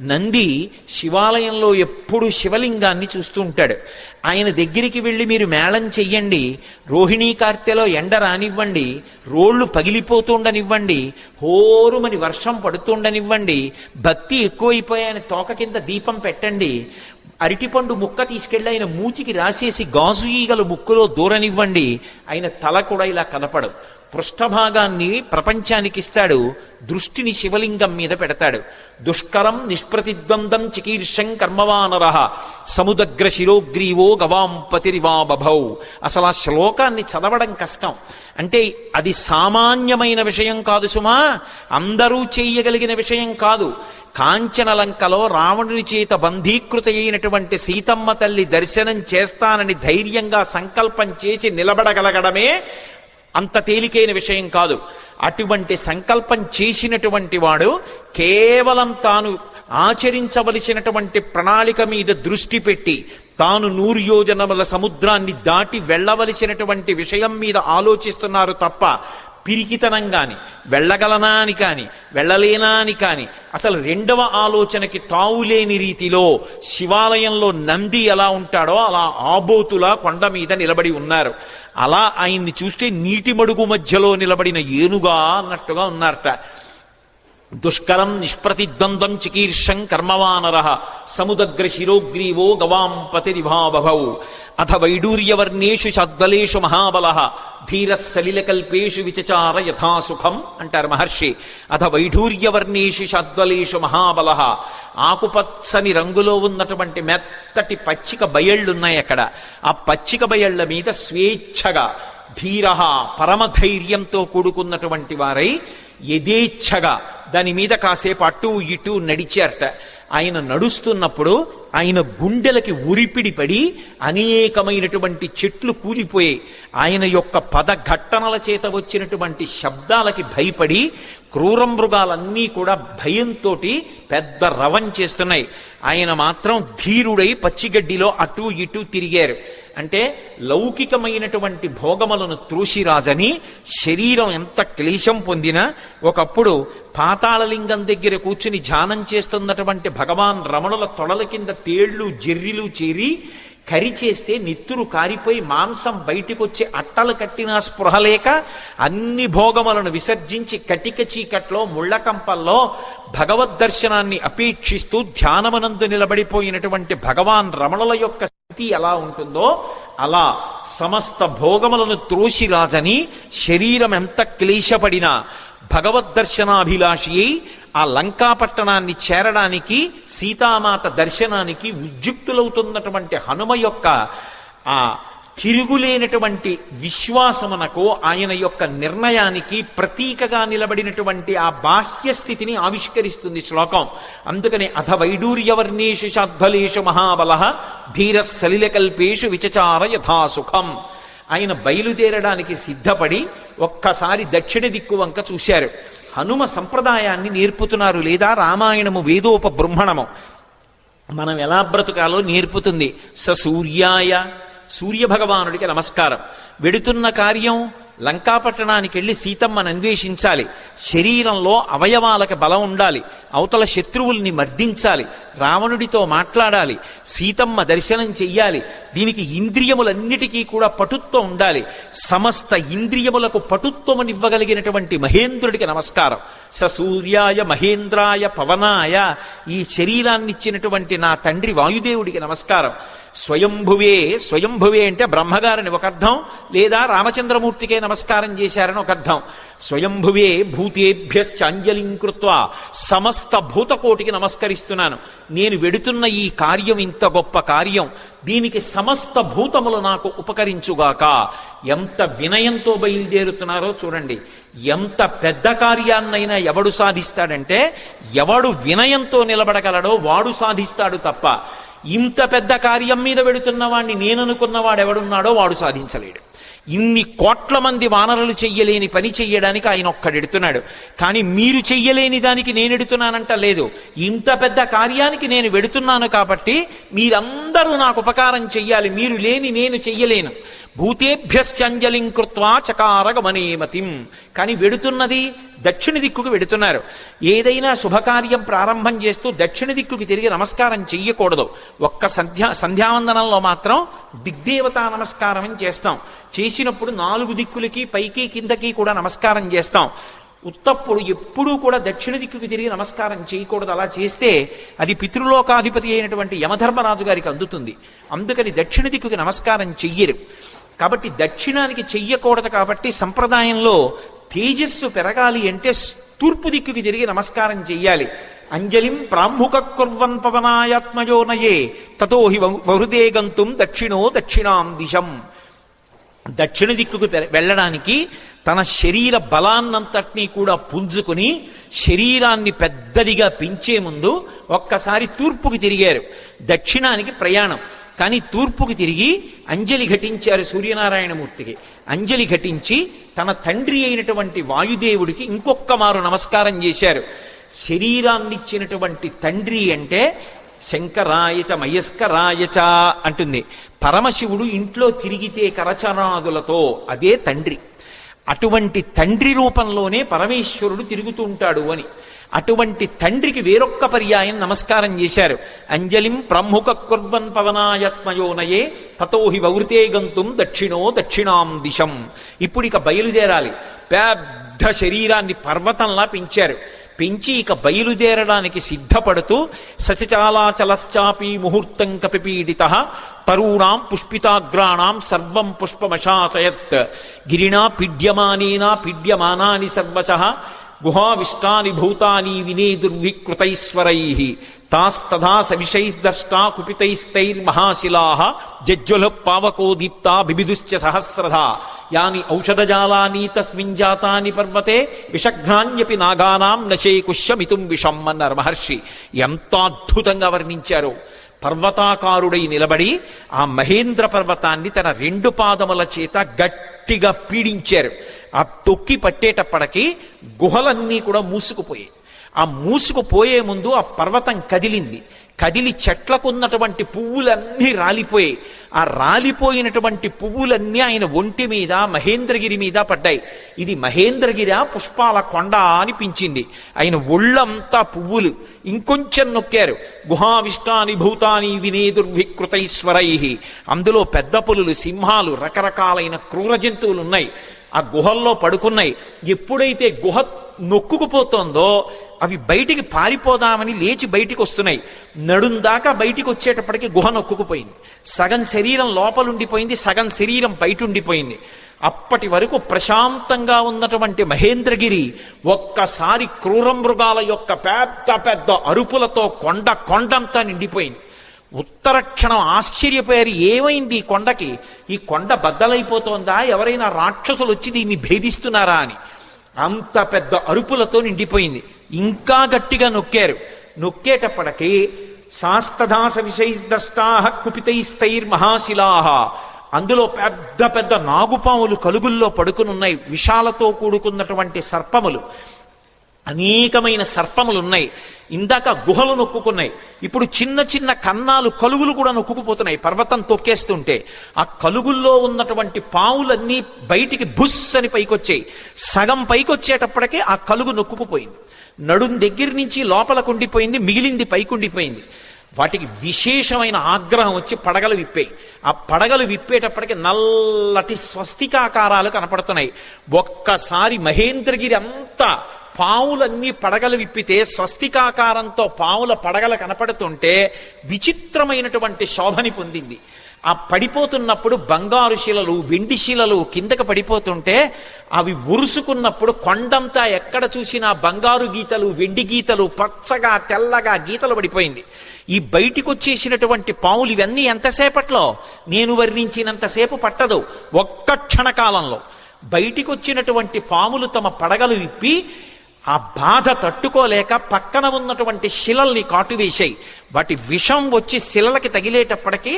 నంది శివాలయంలో ఎప్పుడు శివలింగాన్ని చూస్తూ ఉంటాడు. ఆయన దగ్గరికి వెళ్ళి మీరు మేళం చెయ్యండి, రోహిణీ కార్తెలో ఎండ రానివ్వండి, రోళ్లు పగిలిపోతుండనివ్వండి, హోరుమని వర్షం పడుతుండనివ్వండి, భక్తి ఎక్కువైపోయి ఆయన తోక కింద దీపం పెట్టండి, అరటిపండు ముక్క తీసుకెళ్ళి ఆయన మూతికి రాసేసి గాజు ఈగలు ముక్కులో దూరనివ్వండి, ఆయన తల కూడా ఇలా కనపడు. పృష్ఠభాగాన్ని ప్రపంచానికి ఇస్తాడు, దృష్టిని శివలింగం మీద పెడతాడు. దుష్కరం నిష్ప్రతిద్వంద్వం చికీర్షం కర్మవానర సముదగ్ర శిరోగ్రీవో గవాం పతిరివా బభౌ. అసలు ఆ శ్లోకాన్ని చదవడం కష్టం. అంటే అది సామాన్యమైన విషయం కాదు సుమా, అందరూ చేయగలిగిన విషయం కాదు. కాంచనలంకలో రావణుని చేత బంధీకృత అయినటువంటి సీతమ్మ తల్లి దర్శనం చేస్తానని ధైర్యంగా సంకల్పం చేసి నిలబడగలగడమే అంత తేలికైన విషయం కాదు. అటువంటి సంకల్పం చేసినటువంటి వాడు కేవలం తాను ఆచరించవలసినటువంటి ప్రణాళిక మీద దృష్టి పెట్టి తాను 100 యోజనముల సముద్రాన్ని దాటి వెళ్ళవలసినటువంటి విషయం మీద ఆలోచిస్తున్నారు తప్ప పిరికితనం కాని, వెళ్ళగలనా అని కాని, వెళ్ళలేనా అని కాని, అసలు రెండవ ఆలోచనకి తావులేని రీతిలో శివాలయంలో నంది ఎలా ఉంటాడో అలా ఆబోతులా కొండ మీద నిలబడి ఉన్నారు. అలా ఆయన్ని చూస్తే నీటి మడుగు మధ్యలో నిలబడిన ఏనుగా అన్నట్టుగా ఉన్నారట. దుష్కరం నిష్ప్రతిద్వంద్వం చికీర్షం కర్మవానర సముదగ్ర శిరోగ్రీవో గవాం పతిరివా బభౌ. అథ వైడూర్యవర్ణేషు షద్వలేషు మహాబల ధీర సలిలకల్పేషు విచచార యథాసుఖం అంటారు మహర్షి. అథ వైఢూర్యవర్ణేషు షద్వలేషు మహాబల. ఆకుపచ్చని రంగులో ఉన్నటువంటి మెత్తటి పచ్చిక బయళ్ళున్నాయి అక్కడ. ఆ పచ్చిక బయళ్ల మీద స్వేచ్ఛగా ధీర పరమధైర్యంతో కూడుకున్నటువంటి వారై యథేచ్ఛగా దాని మీద కాసేపు అటు ఇటు నడిచారట. ఆయన నడుస్తున్నప్పుడు ఆయన గుండెలకి ఉరిపిడి పడి అనేకమైనటువంటి చెట్లు కూలిపోయాయి. ఆయన యొక్క పదఘట్టనల చేత వచ్చినటువంటి శబ్దాలకి భయపడి క్రూర మృగాలన్నీ కూడా భయంతో పెద్ద రవం చేస్తున్నాయి. ఆయన మాత్రం ధీరుడై పచ్చిగడ్డిలో అటు ఇటు తిరిగారు. అంటే లౌకికమైనటువంటి భోగములను త్రోసిరాజని శరీరం ఎంత క్లేశం పొందినా ఒకప్పుడు పాతాళలింగం దగ్గర కూర్చుని ధ్యానం చేస్తున్నటువంటి భగవాన్ రమణుల తొడల కింద తేళ్లు జెర్రిలు చేరి కరిచేస్తే నెత్తురు కారిపోయి మాంసం బయటికొచ్చి అట్టలు కట్టినా స్పృహ లేక అన్ని భోగములను విసర్జించి కటిక చీకట్లో ముళ్ళకంపల్లో భగవద్దర్శనాన్ని అపేక్షిస్తూ ధ్యానమనందు నిలబడిపోయినటువంటి భగవాన్ రమణుల యొక్క స్థితి ఎలా ఉంటుందో అలా సమస్త భోగములను త్రోసిరాజని శరీరం ఎంత క్లేశపడినా భగవద్దర్శనాభిలాషి అయి ఆ లంకాపట్టణాన్ని చేరడానికి సీతామాత దర్శనానికి ఉద్యుక్తులవుతున్నటువంటి హనుమ యొక్క ఆ తిరుగులేనటువంటి విశ్వాసమునకు ఆయన యొక్క నిర్ణయానికి ప్రతీకగా నిలబడినటువంటి ఆ బాహ్య స్థితిని ఆవిష్కరిస్తుంది శ్లోకం. అందుకని అథ వైడూర్యవర్ణేషు శాద్వలేషు మహాబల ధీర సలిలకల్పేషు విచచార యథాసుఖం. ఆయన బయలుదేరడానికి సిద్ధపడి ఒక్కసారి దక్షిణ దిక్కు వంక చూశారు. హనుమ సంప్రదాయాన్ని నేర్పుతున్నారు, లేదా రామాయణము వేదోపబృంహణము మనం ఎలా బ్రతుకాలో నేర్పుతుంది. సూర్యాయ సూర్యభగవానుడికి నమస్కారం. వెడుతున్న కార్యం లంకాపట్టణానికి వెళ్ళి సీతమ్మను అన్వేషించాలి. శరీరంలో అవయవాలకు బలం ఉండాలి, అవతల శత్రువుల్ని మర్దించాలి, రావణుడితో మాట్లాడాలి, సీతమ్మ దర్శనం చెయ్యాలి. దీనికి ఇంద్రియములన్నిటికీ కూడా పటుత్వం ఉండాలి. సమస్త ఇంద్రియములకు పటుత్వమునివ్వగలిగినటువంటి మహేంద్రుడికి నమస్కారం. సూర్యాయ మహేంద్రాయ పవనాయ, ఈ శరీరాన్నిచ్చినటువంటి నా తండ్రి వాయుదేవుడికి నమస్కారం. స్వయంభువే, స్వయంభువే అంటే బ్రహ్మగారిని ఒక అర్థం, లేదా రామచంద్రమూర్తికే నమస్కారం చేశారని ఒక అర్థం. స్వయంభువే భూతేభ్యశ్చ అంజలిం కృత్వా, సమస్త భూతకోటికి నమస్కరిస్తున్నాను. నేను వెడుతున్న ఈ కార్యం ఇంత గొప్ప కార్యం, దీనికి సమస్త భూతములు నాకు ఉపకరించుగాక. ఎంత వినయంతో బయలుదేరుతున్నారో చూడండి. ఎంత పెద్ద కార్యాన్నైనా ఎవడు సాధిస్తాడంటే, ఎవడు వినయంతో నిలబడగలడో వాడు సాధిస్తాడు తప్ప, ఇంత పెద్ద కార్యం మీద వెడుతున్న వాడిని నేననుకున్నవాడు ఎవడున్నాడో వాడు సాధించలేడు. ఇన్ని కోట్ల మంది వానరులు చెయ్యలేని పని చెయ్యడానికి ఆయన ఒక్కడెడుతున్నాడు. కానీ మీరు చెయ్యలేని దానికి నేను ఎడుతున్నానంట లేదు. ఇంత పెద్ద కార్యానికి నేను వెడుతున్నాను కాబట్టి మీరందరూ నాకు ఉపకారం చెయ్యాలి, మీరు లేని నేను చెయ్యలేను. భూతేభ్యశ్చంజలిం కృత్వా చకార గమనేమతిం. కానీ వెడుతున్నది దక్షిణ దిక్కుకు వెడుతున్నారు. ఏదైనా శుభకార్యం ప్రారంభం చేస్తూ దక్షిణ దిక్కుకి తిరిగి నమస్కారం చెయ్యకూడదు. ఒక్క సంధ్యావందనంలో మాత్రం దిగ్దేవతా నమస్కారం చేస్తాం. చేసినప్పుడు 4 దిక్కులకి పైకి కిందకి కూడా నమస్కారం చేస్తాం. ఉత్తప్పుడు ఎప్పుడూ కూడా దక్షిణ దిక్కుకి తిరిగి నమస్కారం చేయకూడదు. అలా చేస్తే అది పితృలోకాధిపతి అయినటువంటి యమధర్మరాజు గారికి అందుతుంది. అందుకని దక్షిణ దిక్కుకి నమస్కారం చెయ్యరు. కాబట్టి దక్షిణానికి చెయ్యకూడదు. కాబట్టి సంప్రదాయంలో తేజస్సు పెరగాలి అంటే తూర్పు దిక్కుకి తిరిగి నమస్కారం చెయ్యాలి. అంజలిం ప్రాముఖ కుర్వన్ పవనాయాత్మయోనయే తతో హి వహృదే గంతుం దక్షిణో దక్షిణాం దిశం. దక్షిణ దిక్కుకు వెళ్ళడానికి తన శరీర బలాన్నంతటినీ కూడా పుంజుకుని శరీరాన్ని పెద్దదిగా పెంచే ముందు ఒక్కసారి తూర్పుకి తిరిగారు. దక్షిణానికి ప్రయాణం. కానీ తూర్పుకి తిరిగి అంజలి ఘటించారు సూర్యనారాయణమూర్తికి. అంజలి ఘటించి తన తండ్రి అయినటువంటి వాయుదేవుడికి ఇంకొక్క మారు నమస్కారం చేశారు. శరీరాన్నిచ్చినటువంటి తండ్రి అంటే శంకరాయచ మయస్కరాయచ అంటుంది. పరమశివుడు ఇంట్లో తిరిగితే కరచరాదులతో అదే తండ్రి. అటువంటి తండ్రి రూపంలోనే పరమేశ్వరుడు తిరుగుతూ ఉంటాడు అని. అటువంటి తండ్రికి వేరొక్క పర్యాయం నమస్కారం చేశారు. అంజలిం ప్రముఖ కుర్వన్ పవనాయత్మయోనయే తతో హి వవృతే గంతుం దక్షిణో దక్షిణాం దిశం. ఇప్పుడు ఇక బయలుదేరాలి. పెద్ద శరీరాన్ని పర్వతంలా పెంచారు. పెంచి ఇక బయలుదేరడానికి సిద్ధపడుతూ సచచాలాచలశ్చాపి ముహూర్తం కపిపీడితః తరూణాం పుష్పితాగ్రాణాం సర్వం పుష్పమశాతయత్ గిరిణా పీడ్యమానేనా పీడ్యమానాని సర్వశః గుహావిష్టాని భూతాని వినేదుర్వికృతైశ్వరైః తాస్తథా సవిషైర్దష్టా కుపితైస్తైర్మహాశిలాః జజ్వల పావకో దీప్తా బిబిదుశ్చ సహస్రధా యాని ఔషధజాలాని తస్మిన్ జాతాని పర్వతే విషఘ్నాన్యపి నాగానాం నశేకుష్యమితుం విషం అన్నారు మహర్షి. ఎంత అద్భుతంగా వర్ణించారో. పర్వతాకారుడై నిలబడి ఆ మహేంద్ర పర్వతాన్ని తన 2 పాదముల చేత గట్టిగా పీడించారు. ఆ తొక్కి పట్టేటప్పటికి గుహలన్నీ కూడా మూసుకుపోయాయి. ఆ మూసుకుపోయే ముందు ఆ పర్వతం కదిలింది. కదిలి చెట్లకున్నటువంటి పువ్వులన్నీ రాలిపోయాయి. ఆ రాలిపోయినటువంటి పువ్వులన్నీ ఆయన ఒంటి మీద మహేంద్రగిరి మీద పడ్డాయి. ఇది మహేంద్రగిరి పుష్పాల కొండ అనిపించింది. ఆయన ఒళ్ళంతా పువ్వులు. ఇంకొంచెం నొక్కారు. గుహావిష్టాని భూతాని వినేదుర్వికృతైశ్వరై. అందులో పెద్ద పులులు, సింహాలు, రకరకాలైన క్రూర జంతువులు ఉన్నాయి. ఆ గుహల్లో పడుకున్నాయి. ఎప్పుడైతే గుహ నొక్కుకుపోతోందో అవి బయటికి పారిపోదామని లేచి బయటికి వస్తున్నాయి. నడుందాకా బయటికి వచ్చేటప్పటికి గుహ నొక్కుకుపోయింది. సగం శరీరం లోపలుండిపోయింది, సగం శరీరం బయట ఉండిపోయింది. అప్పటి వరకు ప్రశాంతంగా ఉన్నటువంటి మహేంద్రగిరి ఒక్కసారి క్రూర మృగాల యొక్క పెద్ద పెద్ద అరుపులతో కొండంతా నిండిపోయింది. ఉత్తర క్షణం ఆశ్చర్యపోయారు. ఏమైంది ఈ కొండకి? ఈ కొండ బద్దలైపోతోందా? ఎవరైనా రాక్షసులు వచ్చి దీన్ని భేదిస్తున్నారా అని. అంత పెద్ద అరుపులతో నిండిపోయింది. ఇంకా గట్టిగా నొక్కారు. నొక్కేటప్పటికీ శాస్తదాస విషైర్దష్టాః కుపితైస్తైర్మహాశిలాః. అందులో పెద్ద పెద్ద నాగుపాములు కలుగుల్లో పడుకునున్నాయి. విషాలతో కూడుకున్నటువంటి సర్పములు, అనేకమైన సర్పములున్నాయి. ఇందాక గుహలు నొక్కుకున్నాయి. ఇప్పుడు చిన్న చిన్న కన్నాలు, కలుగులు కూడా నొక్కుకుపోతున్నాయి పర్వతం తొక్కేస్తుంటే. ఆ కలుగుల్లో ఉన్నటువంటి పావులన్నీ బయటికి బుస్ అని పైకొచ్చాయి. సగం పైకొచ్చేటప్పటికే ఆ కలుగు నొక్కుకుపోయింది. నడుం దగ్గర నుంచి లోపలకు ఉండిపోయింది, మిగిలింది పైకుండిపోయింది. వాటికి విశేషమైన ఆగ్రహం వచ్చి పడగలు విప్పాయి. ఆ పడగలు విప్పేటప్పటికి నల్లటి స్వస్తికాకారాలు కనపడుతున్నాయి. ఒక్కసారి మహేంద్రగిరి అంతా పావులన్నీ పడగలు విప్పితే స్వస్తికాకారంతో పావుల పడగలు కనపడుతుంటే విచిత్రమైనటువంటి శోభని పొందింది. ఆ పడిపోతున్నప్పుడు బంగారు శిలలు, వెండి శిలలు కిందకి పడిపోతుంటే అవి ఉరుసుకున్నప్పుడు కొండంతా ఎక్కడ చూసినా బంగారు గీతలు, వెండి గీతలు, పచ్చగా తెల్లగా గీతలు పడిపోయింది. ఈ బయటికి వచ్చేసినటువంటి పావులు ఇవన్నీ ఎంతసేపట్లో, నేను వర్ణించినంతసేపు పట్టదు, ఒక్క క్షణకాలంలో బయటికి వచ్చినటువంటి పాములు తమ పడగలు విప్పి ఆ బాధ తట్టుకోలేక పక్కన ఉన్నటువంటి శిలల్ని కాటువేశాయి. వాటి విషం వచ్చి శిలలకి తగిలేటప్పటికీ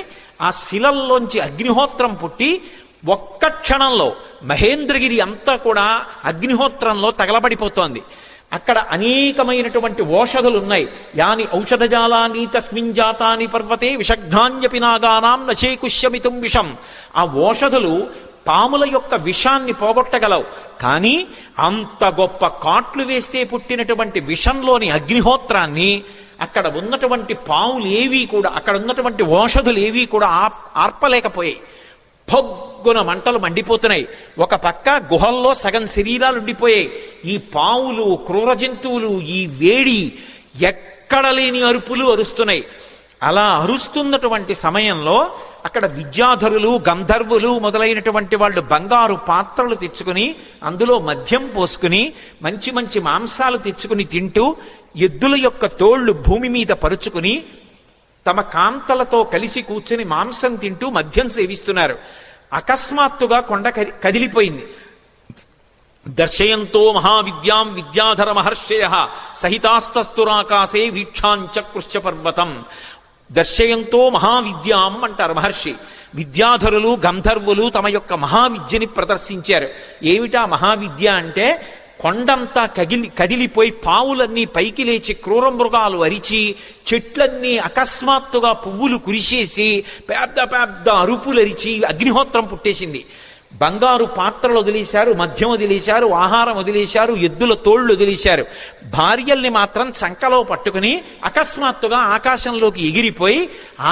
ఆ శిలల్లోంచి అగ్నిహోత్రం పుట్టి ఒక్క క్షణంలో మహేంద్రగిరి అంతా కూడా అగ్నిహోత్రంలో తగలబడిపోతోంది. అక్కడ అనేకమైనటువంటి ఓషధులు ఉన్నాయి. యాని ఔషధజాలాని తస్మిన్ జాతాని పర్వతే విషఘ్నాన్యపి నాగానాం నశేకుష్యమితుం విషం. ఆ ఓషధులు పాముల యొక్క విషాన్ని పోగొట్టగలవు, కానీ అంత గొప్ప కాట్లు వేస్తే పుట్టినటువంటి విషంలోని అగ్నిహోత్రాన్ని అక్కడ ఉన్నటువంటి పాములు ఏవీ కూడా, అక్కడ ఉన్నటువంటి ఓషధులు ఏవీ కూడా ఆర్పలేకపోయాయి. పొగ్గున మంటలు మండిపోతున్నాయి. ఒక పక్క గుహల్లో సగం శరీరాలు ఉండిపోయాయి. ఈ పావులు, క్రూర జంతువులు ఈ వేడి ఎక్కడ లేని అరుపులు అరుస్తున్నాయి. అలా అరుస్తున్నటువంటి సమయంలో అక్కడ విద్యాధరులు, గంధర్వులు మొదలైనటువంటి వాళ్ళు బంగారు పాత్రలు తెచ్చుకుని అందులో మద్యం పోసుకుని మంచి మంచి మాంసాలు తెచ్చుకుని తింటూ, ఎద్దుల యొక్క తోళ్లు భూమి మీద పరుచుకుని తమ కాంతలతో కలిసి కూర్చుని మాంసం తింటూ మద్యం సేవిస్తున్నారు. అకస్మాత్తుగా కొండ కదిలిపోయింది. దర్శయంతో మహావిద్యాం విద్యాధర మహర్షయ సహితాస్తస్తురాకాశే వీక్షాంచకృష్య పర్వతం. దర్శయంతో మహావిద్యాం అంటారు మహర్షి. విద్యాధరులు, గంధర్వులు తమ యొక్క మహావిద్యని ప్రదర్శించారు. ఏమిటా మహావిద్య అంటే, కొండంతా కదిలిపోయి పావులన్నీ పైకి లేచి క్రూర మృగాలు అరిచి, చెట్లన్నీ అకస్మాత్తుగా పువ్వులు కురిసేసి పెద్ద పెద్ద అరుపులరిచి అగ్నిహోత్రం పుట్టేసింది. బంగారు పాత్రలు వదిలేశారు, మద్యం వదిలేశారు, ఆహారం వదిలేశారు, ఎద్దుల తోళ్లు వదిలేశారు. భార్యల్ని మాత్రం చంకలో పట్టుకుని అకస్మాత్తుగా ఆకాశంలోకి ఎగిరిపోయి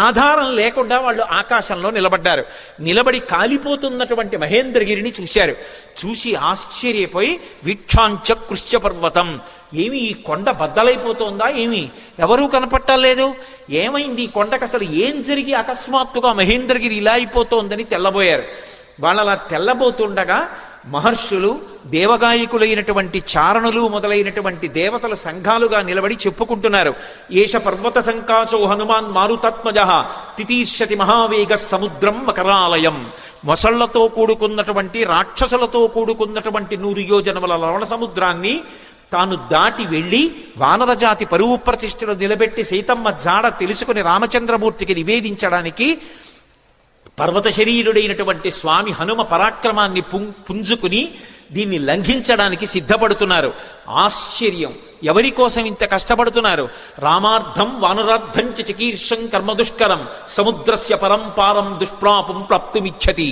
ఆధారం లేకుండా వాళ్ళు ఆకాశంలో నిలబడ్డారు. నిలబడి కాలిపోతున్నటువంటి మహేంద్రగిరిని చూశారు. చూసి ఆశ్చర్యపోయి వీక్షాంచకృష్య పర్వతం, ఏమి ఈ కొండ బద్దలైపోతోందా, ఏమి ఎవరూ కనపట్టలేదు, ఏమైంది ఈ కొండకు, అసలు ఏం జరిగి అకస్మాత్తుగా మహేంద్రగిరి ఇలా అయిపోతోందని తెల్లబోయారు. వాళ్ళలా తెల్లబోతుండగా మహర్షులు, దేవగాయకులైనటువంటి చారణులు మొదలైనటువంటి దేవతల సంఘాలుగా నిలబడి చెప్పుకుంటున్నారు. ఏష పర్వత సంకాచో హనుమాన్ మారుతాత్మజ తితీర్షతి మహావేగ సముద్రం మకరాలయం. మొసళ్లతో కూడుకున్నటువంటి, రాక్షసులతో కూడుకున్నటువంటి 100 యోజనముల లవణ సముద్రాన్ని తాను దాటి వెళ్ళి వానరజాతి పరువు ప్రతిష్ఠలు నిలబెట్టి సీతమ్మ జాడ తెలుసుకుని రామచంద్రమూర్తికి నివేదించడానికి పర్వత శరీరుడైనటువంటి స్వామి హనుమ పరాక్రమాన్ని పుంజుకుని దీన్ని లంఘించడానికి సిద్ధపడుతున్నారు. ఆశ్చర్యం, ఎవరి కోసం ఇంత కష్టపడుతున్నారు? రామార్థం వానరార్థం చ చికీర్షం కర్మదుష్కరం సముద్రస్య పరంపారం దుష్ప్రాపం ప్రాప్తుమిచ్చతి.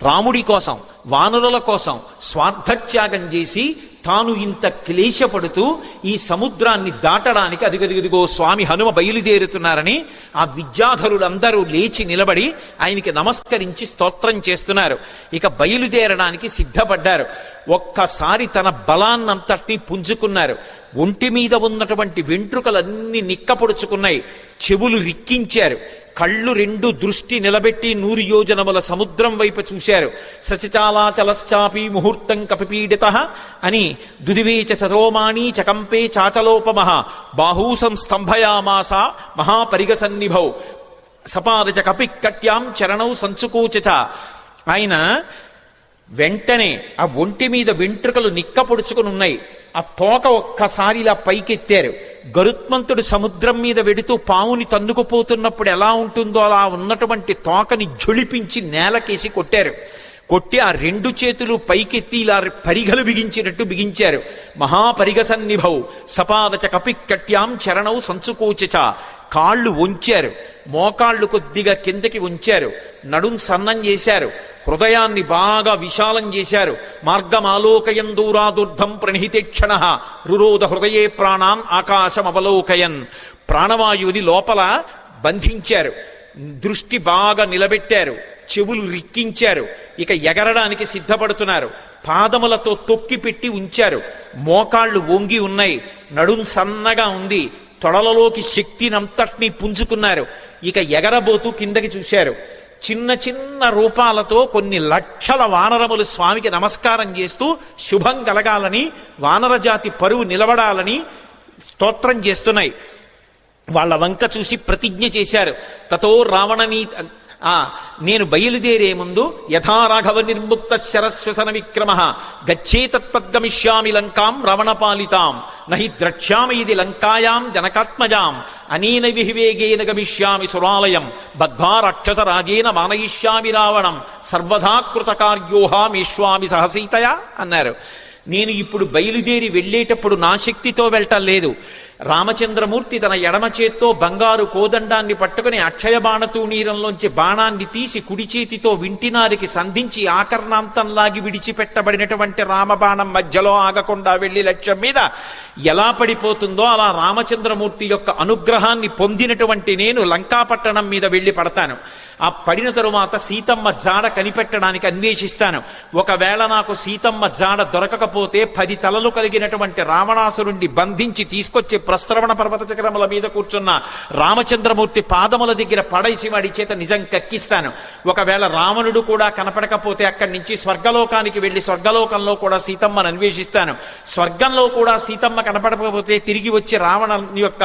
రాముడి కోసం, వానరుల కోసం స్వార్థత్యాగం చేసి తాను ఇంత క్లేశపడుతూ ఈ సముద్రాన్ని దాటడానికి అదిగదిగదిగో స్వామి హనుమ బయలుదేరుతున్నారని ఆ విద్యాధరులందరూ లేచి నిలబడి ఆయనకి నమస్కరించి స్తోత్రం చేస్తున్నారు. ఇక బయలుదేరడానికి సిద్ధపడ్డారు. ఒక్కసారి తన బలాన్నంతటినీ పుంజుకున్నారు. ఒంటి మీద ఉన్నటువంటి వెంట్రుకలన్నీ నిక్కపొడుచుకున్నాయి. చెవులు రిక్కించారు. కళ్ళు 2 దృష్టి నిలబెట్టి 100 యోజనముల సముద్రం వైపు చూశారు. సచిచాలాచలశ్చాపి ముహూర్తం కపిపీడిత అని దుదివేచ సరోమాణి చకంపే చాచలోపమః బాహూసం స్తంభయామాస మహాపరిగసన్నిభౌ సపాదచ కపికట్యాం చరణౌ సంచుకోచ. ఆయన వెంటనే ఆ ఒంటి మీద వెంట్రుకలు నిక్కపొడుచుకుని ఉన్నాయి. ఆ తోక ఒక్కసారి ఇలా పైకెత్తారు. గరుత్మంతుడు సముద్రం మీద వెడుతూ పావుని తన్నుకుపోతున్నప్పుడు ఎలా ఉంటుందో అలా ఉన్నటువంటి తోకని ఝుళిపించి నేలకేసి కొట్టారు. కొట్టి ఆ 2 చేతులు పైకెత్తి ఇలా పరిగలు బిగించినట్టు బిగించారు. మహాపరిగసన్నిభౌ సపాదచ కపికట్యాం చరణౌ సంచుకోచ. కాళ్ళు వంచారు, మోకాళ్ళు కొద్దిగా కిందకి ఉంచారు, నడుం సన్నం చేశారు, హృదయాన్ని బాగా విశాలం చేశారు. మార్గమాలోకయన్ దూరాదుర్ధం ప్రణిహితేక్షణ రురోధ హృదయే ప్రాణాన్ ఆకాశమవలోకయన్. ప్రాణవాయువుని లోపల బంధించారు, దృష్టి బాగా నిలబెట్టారు, చెవులు రిక్కించారు. ఇక ఎగరడానికి సిద్ధపడుతున్నారు. పాదములతో తొక్కి పెట్టి ఉంచారు. మోకాళ్ళు వంగి ఉన్నాయి, నడుం సన్నగా ఉంది, తొడలలోకి శక్తినంతటినీ పుంజుకున్నారు. ఇక ఎగరబోతూ కిందకి చూశారు. చిన్న చిన్న రూపాలతో కొన్ని లక్షల వానరములు స్వామికి నమస్కారం చేస్తూ శుభం కలగాలని, వానరజాతి పరువు నిలబడాలని స్తోత్రం చేస్తున్నాయి. వాళ్ళ వంక చూసి ప్రతిజ్ఞ చేశారు. తతో రావణనీ నేను బయలుదేరే ముందు యథా రాఘవ నిర్ముక్త శరశ్వసన విక్రమ గచ్చేతత్గమిష్యామి లంకాం రావణపాలితాం నహి ద్రక్ష్యామి ఇది లంకాయాం జనకాత్మజాం అనేన విహివేగేన గమిష్యామి సురాలయం బద్ధ్వా రాక్షస రాజేన మానయిష్యామి రావణం సర్వదా కృతకార్యోహామేష్వామి సహసీతయా అన్నారు. నేను ఇప్పుడు బయలుదేరి వెళ్ళేటప్పుడు నా శక్తితో వెళ్ళటం లేదు. రామచంద్రమూర్తి తన ఎడమ చేత్తో బంగారు కోదండాన్ని పట్టుకుని అక్షయ బాణతూణీరంలోంచి బాణాన్ని తీసి కుడి చేతితో వింటినారికి సంధించి ఆకర్ణాంతంలాగి విడిచిపెట్టబడినటువంటి రామబాణం మధ్యలో ఆగకుండా వెళ్లి లక్ష్యం మీద ఎలా పడిపోతుందో అలా రామచంద్రమూర్తి యొక్క అనుగ్రహాన్ని పొందినటువంటి నేను లంకాపట్టణం మీద వెళ్లి పడతాను. ఆ పడిన తరువాత సీతమ్మ జాడ కనిపెట్టడానికి అన్వేషిస్తాను. ఒకవేళ నాకు సీతమ్మ జాడ దొరకకపోతే 10 తలలు కలిగినటువంటి రావణాసురుణ్ణి బంధించి తీసుకొచ్చి ప్రస్రవణ పర్వత చక్రముల మీద కూర్చున్న రామచంద్రమూర్తి పాదముల దగ్గర పడేసి వాడి చేత నిజం కక్కిస్తాను. ఒకవేళ రావణుడు కూడా కనపడకపోతే అక్కడి నుంచి స్వర్గలోకానికి వెళ్లి స్వర్గలోకంలో కూడా సీతమ్మను అన్వేషిస్తాను. స్వర్గంలో కూడా సీతమ్మ కనపడకపోతే తిరిగి వచ్చి రావణ యొక్క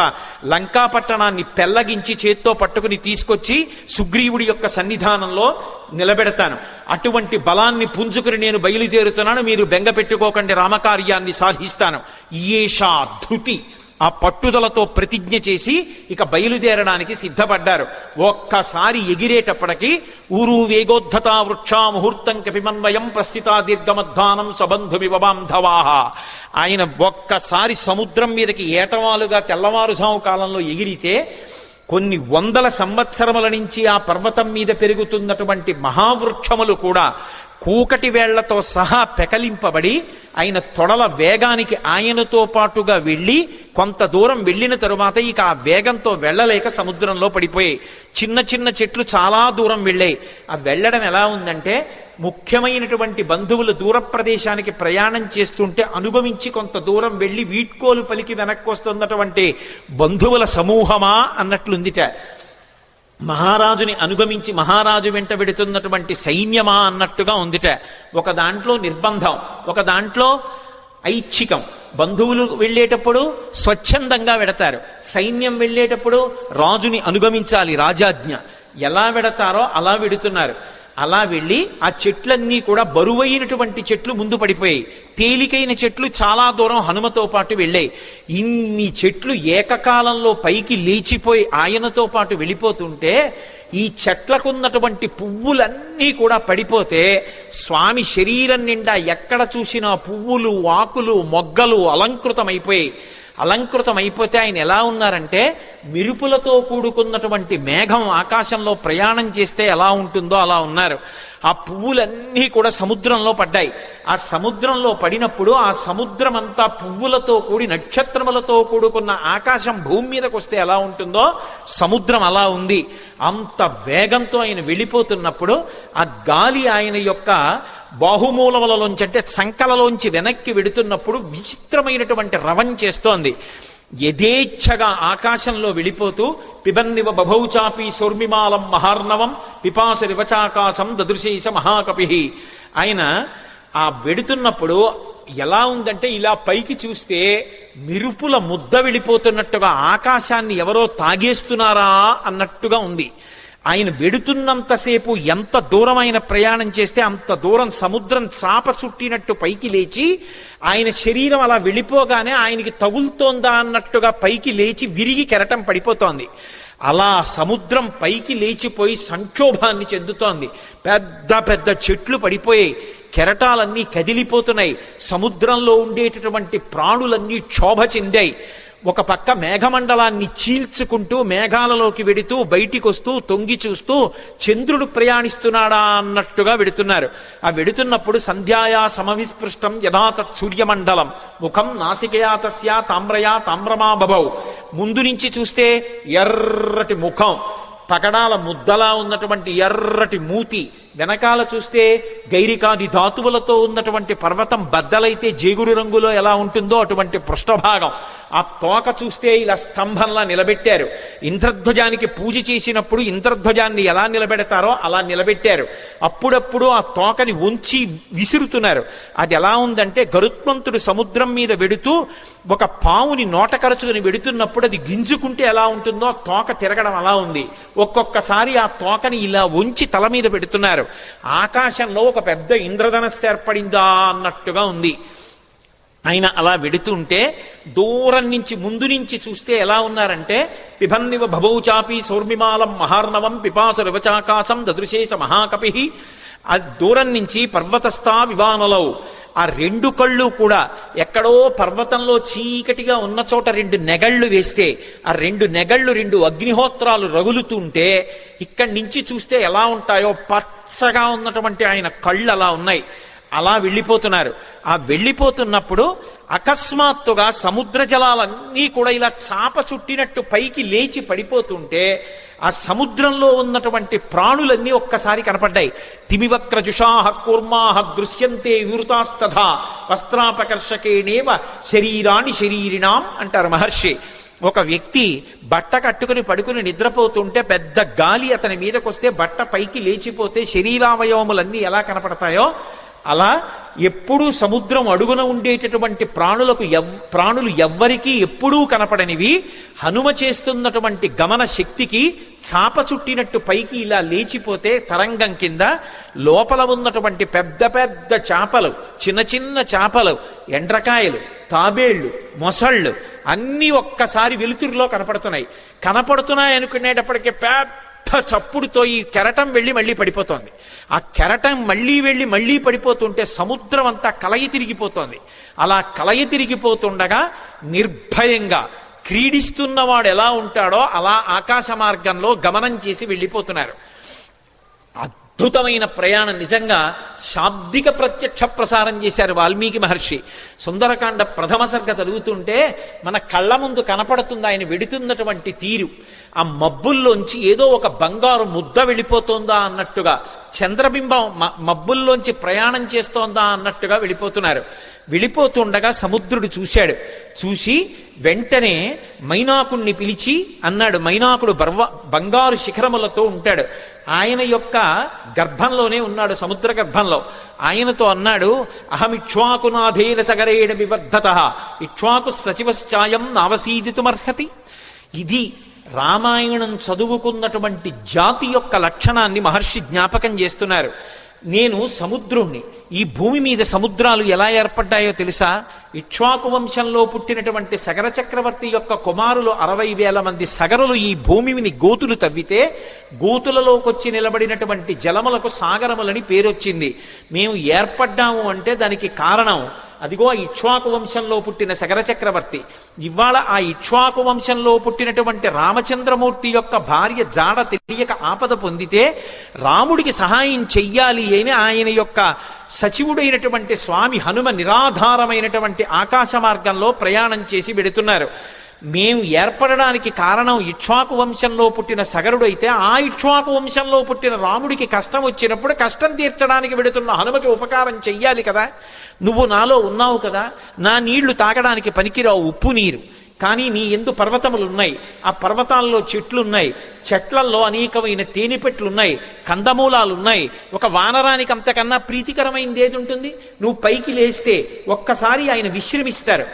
లంకాపట్టణాన్ని పెళ్లగించి చేత్తో పట్టుకుని తీసుకొచ్చి సుగ్రీవుడి యొక్క సన్నిధానంలో నిలబెడతాను. అటువంటి బలాన్ని పుంజుకుని నేను బయలుదేరుతున్నాను. మీరు బెంగ పెట్టుకోకండి, రామకార్యాన్ని సాధిస్తాను. ఈయేషా ధృతి, ఆ పట్టుదలతో ప్రతిజ్ఞ చేసి ఇక బయలుదేరడానికి సిద్ధపడ్డారు. ఒక్కసారి ఎగిరేటప్పటికీ ఊరు వేగోద్ధతా వృక్షా ముహూర్తం కపిమన్వయం ప్రస్థితా దీర్ఘమధ్వానం సబంధుమివ బాంధవాహ. ఆయన ఒక్కసారి సముద్రం మీదకి ఏటవాలుగా తెల్లవారుజాము కాలంలో ఎగిరితే కొన్ని వందల సంవత్సరముల నుంచి ఆ పర్వతం మీద పెరుగుతున్నటువంటి మహావృక్షములు కూడా కూకటి వేళ్లతో సహా పెకలింపబడి ఆయన తొడల వేగానికి ఆయనతో పాటుగా వెళ్ళి కొంత దూరం వెళ్ళిన తరువాత ఇక ఆ వేగంతో వెళ్ళలేక సముద్రంలో పడిపోయాయి. చిన్న చిన్న చెట్లు చాలా దూరం వెళ్ళాయి. ఆ వెళ్ళడం ఎలా ఉందంటే ముఖ్యమైనటువంటి బంధువులు దూర ప్రదేశానికి ప్రయాణం చేస్తుంటే అనుగమించి కొంత దూరం వెళ్ళి వీడ్కోలు పలికి వెనక్కి వస్తున్నటువంటి బంధువుల సమూహమా అన్నట్లుందిట. మహారాజుని అనుగమించి మహారాజు వెంట వెడుతున్నటువంటి సైన్యమా అన్నట్టుగా ఉందిట. ఒక దాంట్లో నిర్బంధం, ఒక దాంట్లో ఐచ్ఛికం. బంధువులు వెళ్ళేటప్పుడు స్వచ్ఛందంగా వెడతారు, సైన్యం వెళ్ళేటప్పుడు రాజుని అనుగమించాలి, రాజాజ్ఞ. ఎలా వెడతారో అలా వెడుతున్నారు. అలా వెళ్ళి ఆ చెట్లన్నీ కూడా బరువైనటువంటి చెట్లు ముందు పడిపోయాయి, తేలికైన చెట్లు చాలా దూరం హనుమతో పాటు వెళ్ళాయి. ఇన్ని చెట్లు ఏకకాలంలో పైకి లేచిపోయి ఆయనతో పాటు వెళ్ళిపోతుంటే ఈ చెట్లకున్నటువంటి పువ్వులన్నీ కూడా పడిపోతే స్వామి శరీరం నిండా ఎక్కడ చూసినా పువ్వులు, ఆకులు, మొగ్గలు అలంకృతమైపోయాయి. అలంకృతమైపోతే ఆయన ఎలా ఉన్నారంటే మెరుపులతో కూడుకున్నటువంటి మేఘం ఆకాశంలో ప్రయాణం చేస్తే ఎలా ఉంటుందో అలా ఉన్నారు. ఆ పువ్వులన్నీ కూడా సముద్రంలో పడ్డాయి. ఆ సముద్రంలో పడినప్పుడు ఆ సముద్రం అంతా పువ్వులతో కూడి నక్షత్రములతో కూడుకున్న ఆకాశం భూమి మీదకి వస్తే ఎలా ఉంటుందో సముద్రం అలా ఉంది. అంత వేగంతో ఆయన వెళ్ళిపోతున్నప్పుడు ఆ గాలి ఆయన యొక్క బాహుమూలములలోంచి అంటే సంకలలోంచి వెనక్కి వెడుతున్నప్పుడు విచిత్రమైనటువంటి రవం చేస్తోంది. యథేచ్ఛగా ఆకాశంలో వెళ్ళిపోతూ పిబన్నివ బభౌచాపి సౌర్మిమాలం మహార్ణవం పిపాస వివచాకాశం దదృశేష మహాకపి. ఆయన ఆ వెడుతున్నప్పుడు ఎలా ఉందంటే ఇలా పైకి చూస్తే మిరుపుల ముద్ద వెళ్ళిపోతున్నట్టుగా ఆకాశాన్ని ఎవరో తాగేస్తున్నారా అన్నట్టుగా ఉంది. ఆయన వెడుతున్నంతసేపు ఎంత దూరమైన ప్రయాణం చేస్తే అంత దూరం సముద్రం చాప చుట్టినట్టు పైకి లేచి ఆయన శరీరం అలా వెళ్ళిపోగానే ఆయనకి తగులుతోందా అన్నట్టుగా పైకి లేచి విరిగి కెరటం పడిపోతోంది. అలా సముద్రం పైకి లేచిపోయి సంక్షోభాన్ని చెందుతోంది. పెద్ద పెద్ద చెట్లు పడిపోయాయి, కెరటాలన్నీ కదిలిపోతున్నాయి, సముద్రంలో ఉండేటటువంటి ప్రాణులన్నీ క్షోభ చెందాయి. ఒక పక్క మేఘమండలాన్ని చీల్చుకుంటూ మేఘాలలోకి వెడుతూ బయటికి వస్తూ తొంగి చూస్తూ చంద్రుడు ప్రయాణిస్తున్నాడా అన్నట్టుగా వెడుతున్నారు. ఆ వెడుతున్నప్పుడు సంధ్యాయా సమవిస్పృష్టం యథాతత్ సూర్యమండలం ముఖం నాసికయా తస్యా తామ్రయా తామ్రమా బభౌ. ముందు నుంచి చూస్తే ఎర్రటి ముఖం, పగడాల ముద్దలా ఉన్నటువంటి ఎర్రటి మూతి, వెనకాల చూస్తే గైరికాది ధాతువులతో ఉన్నటువంటి పర్వతం బద్దలైతే జేగురు రంగులో ఎలా ఉంటుందో అటువంటి పృష్ఠభాగం. ఆ తోక చూస్తే ఇలా స్తంభంలా నిలబెట్టారు. ఇంద్రధ్వజానికి పూజ చేసినప్పుడు ఇంద్రధ్వజాన్ని ఎలా నిలబెడతారో అలా నిలబెట్టారు. అప్పుడప్పుడు ఆ తోకని ఉంచి విసురుతున్నారు. అది ఎలా ఉందంటే గరుత్మంతుడు సముద్రం మీద వెడుతూ ఒక పావుని నోట కరచుకుని వెడుతున్నప్పుడు అది గింజుకుంటే ఎలా ఉంటుందో ఆ తోక తిరగడం అలా ఉంది. ఒక్కొక్కసారి ఆ తోకని ఇలా ఉంచి తల మీద పెడుతున్నారు. ఆకాశంలో ఒక పెద్ద ఇంద్రధనస్సు ఏర్పడిందా అన్నట్టుగా ఉంది. ఆయన అలా వెడుతుంటే దూరం నుంచి ముందు నుంచి చూస్తే ఎలా ఉన్నారంటే పిబన్నివ భవౌచాపి సౌర్మిమాలం మహార్ణవం పిపాసు రవచాకాశం దదృశేష మహాకపి. ఆ దూరం నుంచి పర్వతస్థా వివానలవు, ఆ రెండు కళ్ళు కూడా ఎక్కడో పర్వతంలో చీకటిగా ఉన్న చోట రెండు నెగళ్ళు వేస్తే ఆ రెండు నెగళ్ళు రెండు అగ్నిహోత్రాలు రగులుతుంటే ఇక్కడి నుంచి చూస్తే ఎలా ఉంటాయో పచ్చగా ఉన్నటువంటి ఆయన కళ్ళు అలా ఉన్నాయి. అలా వెళ్ళిపోతున్నారు. ఆ వెళ్ళిపోతున్నప్పుడు అకస్మాత్తుగా సముద్ర జలాలన్నీ కూడా ఇలా చాప చుట్టినట్టు పైకి లేచి పడిపోతుంటే ఆ సముద్రంలో ఉన్నటువంటి ప్రాణులన్నీ ఒక్కసారి కనపడ్డాయి. తిమివక్రజుషాహ కూర్మాహ దృశ్యంతే వివృతాస్తథా వస్త్రాపకర్షకేణేవ శరీరాన్ని శరీరిణాం అంటారు మహర్షి. ఒక వ్యక్తి బట్ట కట్టుకుని పడుకుని నిద్రపోతుంటే పెద్ద గాలి అతని మీదకొస్తే బట్ట పైకి లేచిపోతే శరీరావయవములన్నీ ఎలా కనపడతాయో అలా ఎప్పుడూ సముద్రం అడుగున ఉండేటటువంటి ప్రాణులు ఎవ్వరికీ ఎప్పుడూ కనపడనివి హనుమ చేస్తున్నటువంటి గమన శక్తికి చాప చుట్టినట్టు పైకి ఇలా లేచిపోతే తరంగం కింద లోపల ఉన్నటువంటి పెద్ద పెద్ద చేపలు, చిన్న చిన్న చేపలు, ఎండ్రకాయలు, తాబేళ్లు, మొసళ్ళు అన్నీ ఒక్కసారి వెలుతురులో కనపడుతున్నాయి అనుకునేటప్పటికీ పెద్ద చప్పుడుతో ఈ కెరటం వెళ్ళి మళ్ళీ పడిపోతోంది. ఆ కెరటం మళ్ళీ పడిపోతుంటే సముద్రం అంతా కలయి తిరిగిపోతోంది. అలా కలయి తిరిగిపోతుండగా నిర్భయంగా క్రీడిస్తున్నవాడు ఎలా ఉంటాడో అలా ఆకాశ మార్గంలో గమనం చేసి వెళ్ళిపోతున్నారు. అద్భుతమైన ప్రయాణం. నిజంగా శాబ్దిక ప్రత్యక్ష ప్రసారం చేశారు వాల్మీకి మహర్షి. సుందరకాండ ప్రథమ సర్గ చదువుతుంటే మన కళ్ళ ముందు కనపడుతుంది ఆయన వెడుతున్నటువంటి తీరు. ఆ మబ్బుల్లోంచి ఏదో ఒక బంగారు ముద్ద వెళ్ళిపోతోందా అన్నట్టుగా, చంద్రబింబం మబ్బుల్లోంచి ప్రయాణం చేస్తోందా అన్నట్టుగా వెళ్ళిపోతుండగా సముద్రుడు చూశాడు. చూసి వెంటనే మైనాకుణ్ణి పిలిచి అన్నాడు. మైనాకుడు బంగారు శిఖరములతో ఉంటాడు. ఆయన యొక్క గర్భంలోనే ఉన్నాడు, సముద్ర గర్భంలో. ఆయనతో అన్నాడు, అహమిక్ష్వాకునాథేన సగరేణ వివర్ధత ఇక్ష్వాకు సచివశ్చాయం నావసీదితుమర్హతి. ఇది రామాయణం చదువుకున్నటువంటి జాతి యొక్క లక్షణాన్ని మహర్షి జ్ఞాపకం చేస్తున్నారు. నేను సముద్రుణ్ణి. ఈ భూమి మీద సముద్రాలు ఎలా ఏర్పడ్డాయో తెలుసా? ఇక్ష్వాకు వంశంలో పుట్టినటువంటి సగర చక్రవర్తి యొక్క కుమారులు 60,000 మంది సగరులు ఈ భూమిని గోతులు తవ్వితే గోతులలోకొచ్చి నిలబడినటువంటి జలములకు సాగరములని పేరొచ్చింది. మేము ఏర్పడ్డాము అంటే దానికి కారణం అదిగో ఇక్ష్వాకు వంశంలో పుట్టిన సగర చక్రవర్తి. ఇవాళ ఆ ఇక్ష్వాకు వంశంలో పుట్టినటువంటి రామచంద్రమూర్తి యొక్క భార్య జాడ తెలియక ఆపద పొందితే రాముడికి సహాయం చెయ్యాలి అని ఆయన యొక్క సచివుడైనటువంటి స్వామి హనుమ నిరాధారమైనటువంటి ఆకాశ మార్గంలో ప్రయాణం చేసి వెడుతున్నారు. మేము ఏర్పడడానికి కారణం ఇక్ష్వాకు వంశంలో పుట్టిన సగరుడైతే ఆ ఇక్ష్వాకు వంశంలో పుట్టిన రాముడికి కష్టం వచ్చినప్పుడు కష్టం తీర్చడానికి వెడుతున్న హనుమకి ఉపకారం చెయ్యాలి కదా. నువ్వు నాలో ఉన్నావు కదా, నా నీళ్లు తాగడానికి పనికిరావు, ఉప్పు నీరు. కానీ నీ ఎందు పర్వతములున్నాయి, ఆ పర్వతాల్లో చెట్లున్నాయి, చెట్లల్లో అనేకమైన తేనెపెట్లున్నాయి, కందమూలాలున్నాయి. ఒక వానరానికి అంతకన్నా ప్రీతికరమైనది ఏది ఉంటుంది? నువ్వు పైకి లేస్తే ఒక్కసారి ఆయన విశ్రమిస్తారు.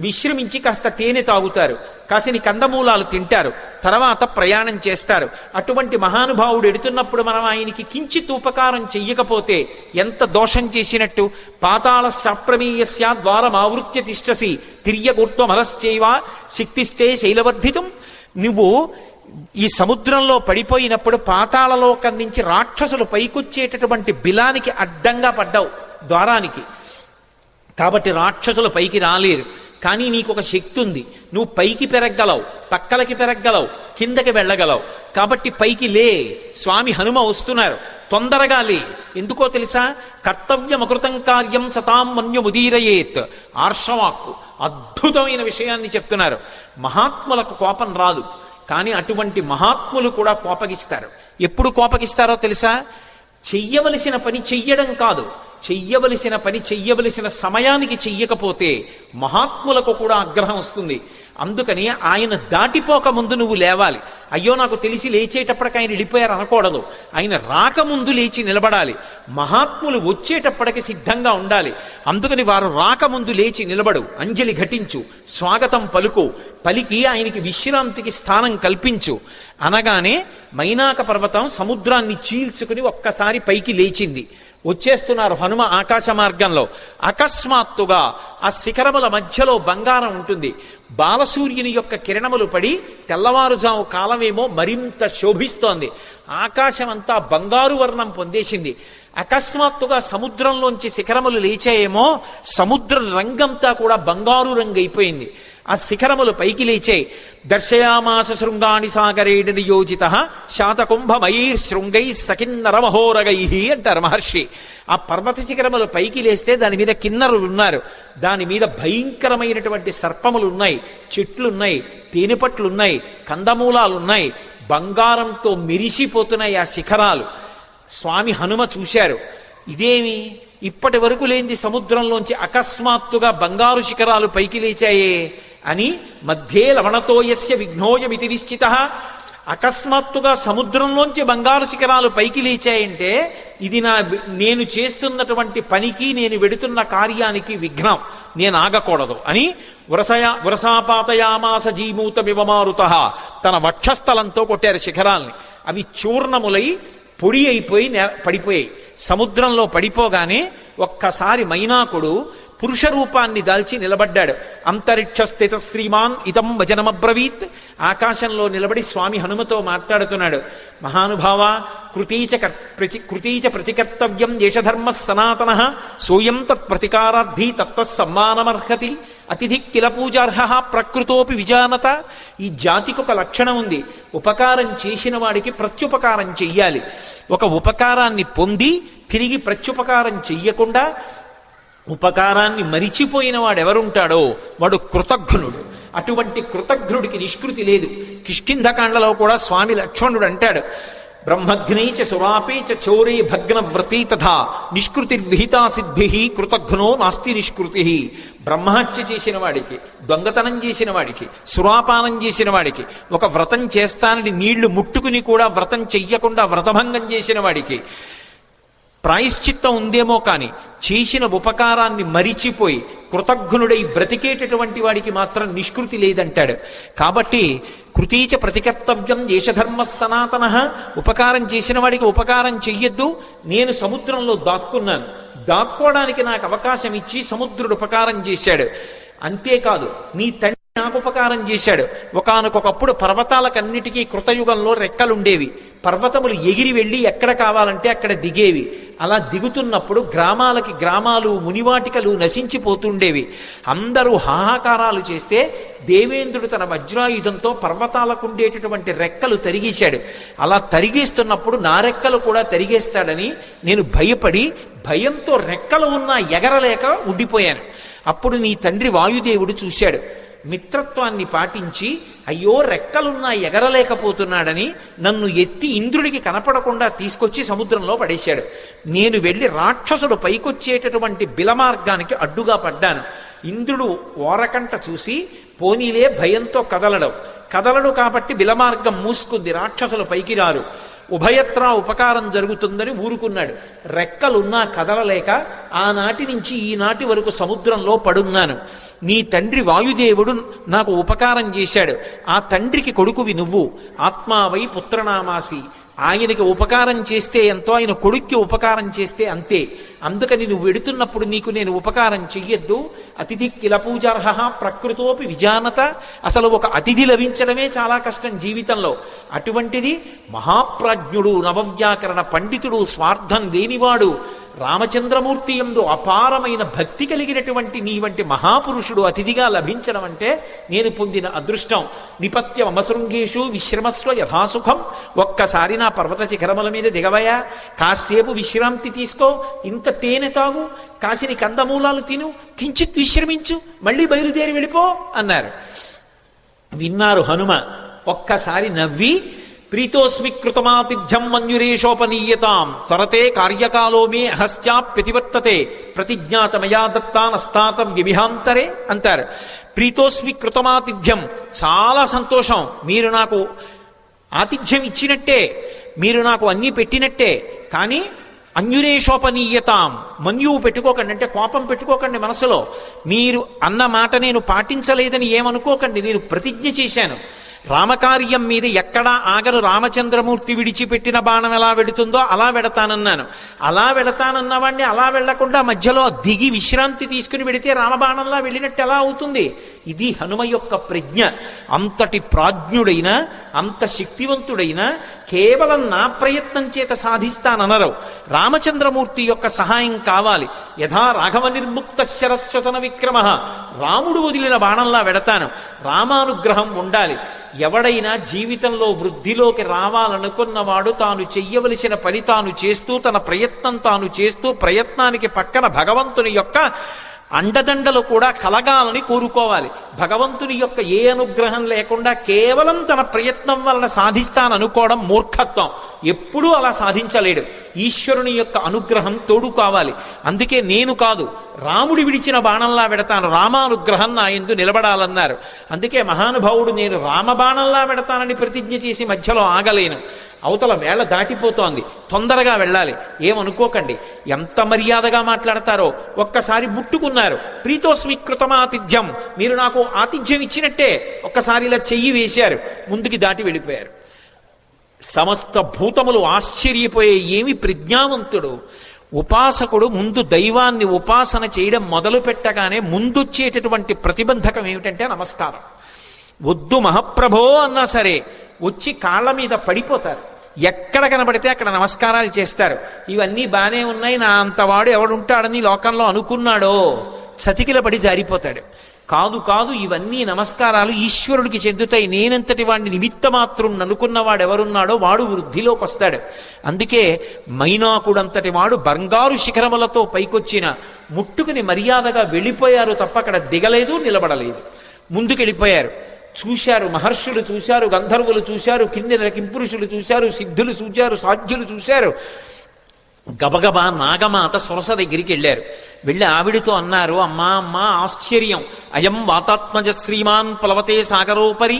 విశ్రమించి కాస్త తేనె తాగుతారు, కాసిని కందమూలాలు తింటారు, తర్వాత ప్రయాణం చేస్తారు. అటువంటి మహానుభావుడు ఎడుతున్నప్పుడు మనం ఆయనకి కించిత్ ఉపకారం చెయ్యకపోతే ఎంత దోషం చేసినట్టు. పాతాళ శాప్రమేయస్యా ద్వారమావృత్య తిష్టసి తిర్యగోత్వమలశ్చైవ శక్తిస్తే శైలవర్ధితం. నువ్వు ఈ సముద్రంలో పడిపోయినప్పుడు పాతాళలోకం నుంచి రాక్షసులు పైకొచ్చేటటువంటి బిలానికి అడ్డంగా పడ్డావు ద్వారానికి. కాబట్టి రాక్షసులు పైకి రాలేరు. కానీ నీకు ఒక శక్తి ఉంది, నువ్వు పైకి పెరగలవు, పక్కలకి పెరగలవు, కిందకి వెళ్ళగలవు. కాబట్టి పైకి లే, స్వామి హనుమ వస్తున్నారు, తొందరగా లే. ఎందుకో తెలుసా? కర్తవ్యమకృతం కార్యం సతాం మన్యుముదీరయేత్. ఆర్షవాక్కు అద్భుతమైన విషయాన్ని చెప్తున్నారు. మహాత్ములకు కోపం రాదు, కానీ అటువంటి మహాత్ములు కూడా కోపగిస్తారు. ఎప్పుడు కోపగిస్తారో తెలుసా? చెయ్యవలసిన పని చెయ్యడం కాదు, చెయ్యవలసిన పని చెయ్యవలసిన సమయానికి చెయ్యకపోతే మహాత్ములకు కూడా ఆగ్రహం వస్తుంది. అందుకని ఆయన దాటిపోక ముందు నువ్వు లేవాలి. అయ్యో నాకు తెలిసి లేచేటప్పటికి ఆయన వెళ్ళిపోయారు అనకూడదు. ఆయన రాకముందు లేచి నిలబడాలి. మహాత్ములు వచ్చేటప్పటికి సిద్ధంగా ఉండాలి. అందుకని వారు రాకముందు లేచి నిలబడు, అంజలి ఘటించు, స్వాగతం పలుకు, పలికి ఆయనకి విశ్రాంతికి స్థానం కల్పించు అనగానే మైనాక పర్వతం సముద్రాన్ని చీల్చుకుని ఒక్కసారి పైకి లేచింది. వచ్చేస్తున్నారు హనుమ ఆకాశ మార్గంలో. అకస్మాత్తుగా ఆ శిఖరముల మధ్యలో బంగారం ఉంటుంది. బాలసూర్యుని యొక్క కిరణములు పడి తెల్లవారుజాము కాలమేమో మరింత శోభిస్తోంది. ఆకాశం అంతా బంగారు వర్ణం పొందేసింది. అకస్మాత్తుగా సముద్రంలోంచి శిఖరములు లేచాయేమో, సముద్ర రంగంతా కూడా బంగారు రంగు అయిపోయింది. ఆ శిఖరములు పైకి లేచాయి. దర్శయామాస శృంగాని సాగరేణ నియోజిత శాతకుంభమయీర్ శృంగై సకిన్నరమహోరగై అంటారు మహర్షి. ఆ పర్వత శిఖరములు పైకి లేస్తే దాని మీద కిన్నరులు ఉన్నారు. దాని మీద భయంకరమైనటువంటి సర్పములు ఉన్నాయి, చెట్లున్నాయి, తేనెపట్లున్నాయి, కందమూలాలున్నాయి. బంగారంతో మెరిసిపోతున్నాయి ఆ శిఖరాలు. స్వామి హనుమ చూశారు. ఇదేమి ఇప్పటి వరకు లేనిది సముద్రంలోంచి అకస్మాత్తుగా బంగారు శిఖరాలు పైకి లేచాయే అని మధ్యే లవణతోయస్య విఘ్నోయమితి నిశ్చిత. అకస్మాత్తుగా సముద్రంలోంచి బంగారు శిఖరాలు పైకి లేచాయంటే ఇది నేను చేస్తున్నటువంటి పనికి, నేను వెడుతున్న కార్యానికి విఘ్నం, నేను ఆగకూడదు అని వరసాపాతయామాస జీమూతమివమారుత తన వక్షస్థలంతో కొట్టారు శిఖరాల్ని. అవి చూర్ణములై పొడి అయిపోయి పడిపోయాయి. సముద్రంలో పడిపోగానే ఒక్కసారి మైనాకుడు పురుష రూపాన్ని దాల్చి నిలబడ్డాడు. అంతరిక్ష స్థిత శ్రీమాన్ ఇతం వచనమబ్రవీత్. ఆకాశంలో నిలబడి స్వామి హనుమతో మాట్లాడుతున్నాడు. మహానుభావ, కృతీచ ప్రతికర్తవ్యం దేశధర్మ సనాతన సోయం తత్ప్రతికారార్థీ తత్వసమ్మానమర్హతి అతిథి కిల పూజార్హ ప్రకృతోపి విజానత. ఈ జాతికి ఒక లక్షణం ఉంది. ఉపకారం చేసిన వాడికి ప్రత్యుపకారం చెయ్యాలి. ఒక ఉపకారాన్ని పొంది తిరిగి ప్రత్యుపకారం చెయ్యకుండా ఉపకారాన్ని మరిచిపోయిన వాడెవరుంటాడో వాడు కృతఘ్నుడు. అటువంటి కృతఘ్నుడికి నిష్కృతి లేదు. కిష్కింధకాండలో కూడా స్వామి లక్ష్మణుడు అంటాడు, బ్రహ్మఘ్నైచ సురాపేచ చోరే భగ్న వ్రతీ తథా నిష్కృతిర్విహితా సిద్భి కృతఘ్నో నాస్తి నిష్కృతి. బ్రహ్మహత్య చేసిన వాడికి, దొంగతనం చేసిన వాడికి, సురాపానం చేసిన వాడికి, ఒక వ్రతం చేస్తానని నీళ్లు ముట్టుకుని కూడా వ్రతం చెయ్యకుండా వ్రతభంగం చేసిన వాడికి ప్రాయశ్చిత్తం ఉందేమో కానీ చేసిన ఉపకారాన్ని మరిచిపోయి కృతఘ్నుడై బ్రతికేటటువంటి వాడికి మాత్రం నిష్కృతి లేదంటాడు. కాబట్టి కృతీచ ప్రతికర్తవ్యం దేశధర్మ సనాతన. ఉపకారం చేసిన వాడికి ఉపకారం చెయ్యొద్దు. నేను సముద్రంలో దాక్కున్నాను, దాక్కోవడానికి నాకు అవకాశం ఇచ్చి సముద్రుడు ఉపకారం చేశాడు. అంతేకాదు నీ తండ్రి నాకు ఉపకారం చేశాడు. ఒకానొకప్పుడు పర్వతాలకన్నిటికీ కృతయుగంలో రెక్కలుండేవి. పర్వతములు ఎగిరి వెళ్ళి ఎక్కడ కావాలంటే అక్కడ దిగేవి. అలా దిగుతున్నప్పుడు గ్రామాలకి గ్రామాలు, మునివాటికలు నశించిపోతుండేవి. అందరూ హాహాకారాలు చేస్తే దేవేంద్రుడు తన వజ్రాయుధంతో పర్వతాలకుండేటటువంటి రెక్కలు తరిగేశాడు. అలా తరిగేస్తున్నప్పుడు నా రెక్కలు కూడా తరిగేస్తాడని నేను భయపడి భయంతో రెక్కలు ఉన్నా ఎగరలేక ఉండిపోయాను. అప్పుడు నీ తండ్రి వాయుదేవుడు చూశాడు. మిత్రత్వాన్ని పాటించి అయ్యో రెక్కలున్నా ఎగరలేకపోతున్నాడని నన్ను ఎత్తి ఇంద్రుడికి కనపడకుండా తీసుకొచ్చి సముద్రంలో పడేశాడు. నేను వెళ్ళి రాక్షసుడు పైకొచ్చేటటువంటి బిలమార్గానికి అడ్డుగా పడ్డాను. ఇంద్రుడు ఓరకంట చూసి పోనీలే భయంతో కదలడు కాబట్టి బిలమార్గం మూసుకుంది, రాక్షసులు పైకి రారు. ఉభయత్రా ఉపకారం జరుగుతుందని ఊరుకున్నాడు. రెక్కలున్నా కదలలేక ఆనాటి నుంచి ఈనాటి వరకు సముద్రంలో పడున్నాను. నీ తండ్రి వాయుదేవుడు నాకు ఉపకారం చేశాడు. ఆ తండ్రికి కొడుకువి నువ్వు. ఆత్మావై పుత్రనామాసి. ఆయనకి ఉపకారం చేస్తే ఎంతో, ఆయన కొడుక్కి ఉపకారం చేస్తే అంతే. అందుకని నువ్వు వెడుతున్నప్పుడు నీకు నేను ఉపకారం చెయ్యొద్దు. అతిథి కిల పూజార్హ ప్రకృతోపి విజానత. అసలు ఒక అతిథి లభించడమే చాలా కష్టం జీవితంలో. అటువంటిది మహాప్రాజ్ఞుడు, నవవ్యాకరణ పండితుడు, స్వార్థం లేనివాడు, రామచంద్రమూర్తి యందు అపారమైన భక్తి కలిగినటువంటి నీ వంటి మహాపురుషుడు అతిథిగా లభించడం అంటే నేను పొందిన అదృష్టం. నిపత్య మమశృంగేషు విశ్రమస్వ యథాసుఖం. ఒక్కసారి నా పర్వత శిఖరముల మీద దిగవయా, కాసేపు విశ్రాంతి తీసుకో, ఇంత తేనె తాగు, కాసిని కందమూలాలు తిను, కించిత్ విశ్రమించు, మళ్ళీ బయలుదేరి వెళ్ళిపో అన్నారు. విన్నారు హనుమ. ఒక్కసారి నవ్వి ప్రీతోస్మి కృతమాతిథ్యం మన్యురేషోపనీయతాం త్వరతే కార్యకాలో మే అహస్యాప్యతివర్తతే ప్రతిజ్ఞాతమయా దత్తానస్తాతం వివిహాంతరే అంటారు. ప్రీతోస్మి కృతమాతిథ్యం, చాలా సంతోషం, మీరు నాకు ఆతిథ్యం ఇచ్చినట్టే, మీరు నాకు అన్నీ పెట్టినట్టే, కానీ అన్యురేషోపనీయతాం, మన్యువు పెట్టుకోకండి, అంటే కోపం పెట్టుకోకండి మనసులో. మీరు అన్న మాట నేను పాటించలేదని ఏమనుకోకండి, నేను ప్రతిజ్ఞ చేశాను. రామకార్యం మీద ఎక్కడా ఆగను, రామచంద్రమూర్తి విడిచిపెట్టిన బాణం ఎలా వెడుతుందో అలా వెడతానన్నాను. అలా వెడతానన్నవాడిని అలా వెళ్లకుండా మధ్యలో దిగి విశ్రాంతి తీసుకుని వెడితే రామబాణంలా వెళ్ళినట్టు ఎలా అవుతుంది? ఇది హనుమ యొక్క ప్రజ్ఞ. అంతటి ప్రాజ్ఞుడైన, అంత శక్తివంతుడైన, కేవలం నా ప్రయత్నం చేత సాధిస్తాననరు. రామచంద్రమూర్తి యొక్క సహాయం కావాలి. యథా రాఘవ నిర్ముక్త శరశ్వసన విక్రమ, రాముడు వదిలిన బాణంలా వెడతాను. రామానుగ్రహం ఉండాలి. ఎవడైనా జీవితంలో వృద్ధిలోకి రావాలనుకున్నవాడు తాను చెయ్యవలసిన పని తాను చేస్తూ, తన ప్రయత్నం తాను చేస్తూ, ప్రయత్నానికి పక్కన భగవంతుని యొక్క అండదండలు కూడా కలగాలని కోరుకోవాలి. భగవంతుని యొక్క ఏ అనుగ్రహం లేకుండా కేవలం తన ప్రయత్నం వలన సాధిస్తాననుకోవడం మూర్ఖత్వం. ఎప్పుడూ అలా సాధించలేడు. ఈశ్వరుని యొక్క అనుగ్రహం తోడు కావాలి. అందుకే నేను కాదు, రాముడి విడిచిన బాణంలా వెడతాను, రామానుగ్రహం నా యందు నిలబడాలన్నారు. అందుకే మహానుభావుడు నేను రామబాణంలా వెడతానని ప్రతిజ్ఞ చేసి మధ్యలో ఆగలేను. అవతల వేళ దాటిపోతోంది, తొందరగా వెళ్ళాలి, ఏమనుకోకండి. ఎంత మర్యాదగా మాట్లాడతారో. ఒక్కసారి ముట్టుకున్నారు, ప్రీతోస్మి కృతమాతిథ్యం, మీరు నాకు ఆతిథ్యం ఇచ్చినట్టే. ఒక్కసారి ఇలా చెయ్యి వేశారు, ముందుకి దాటి వెళ్ళిపోయారు. సమస్త భూతములు ఆశ్చర్యపోయే, ఏమి ప్రజ్ఞావంతుడు! ఉపాసకుడు ముందు దైవాన్ని ఉపాసన చేయడం మొదలు పెట్టగానే ముందొచ్చేటటువంటి ప్రతిబంధకం ఏమిటంటే నమస్కారం. వద్దు మహాప్రభో అన్నా సరే వచ్చి కాళ్ళ మీద పడిపోతారు. ఎక్కడ కనబడితే అక్కడ నమస్కారాలు చేస్తారు. ఇవన్నీ బానే ఉన్నాయి, నా అంతవాడు ఎవడుంటాడని లోకంలో అనుకున్నాడో చతికిల పడి జారిపోతాడు. కాదు కాదు, ఇవన్నీ నమస్కారాలు ఈశ్వరుడికి చెందుతాయి. నేనంతటి వాడిని నిమిత్తమాత్రం అనుకున్నవాడు ఎవరున్నాడో వాడు వృద్ధిలోకి వస్తాడు. అందుకే మైనాకుడంతటి వాడు బంగారు శిఖరములతో పైకొచ్చిన ముట్టుకుని మర్యాదగా వెళ్ళిపోయారు తప్ప అక్కడ దిగలేదు, నిలబడలేదు. ముందుకెళ్ళిపోయారు. చూశారు, మహర్షులు చూశారు, గంధర్వులు చూశారు, కిన్నెర కింపురుషులు చూశారు, సిద్ధులు చూశారు, సాధ్యులు చూశారు. గబగబా నాగమాత సురస దగ్గరికి వెళ్ళారు. వెళ్ళి ఆవిడితో అన్నారు, అమ్మా అమ్మా ఆశ్చర్యం, అయం వాతాత్మజ శ్రీమాన్ ప్లవతే సాగరోపరి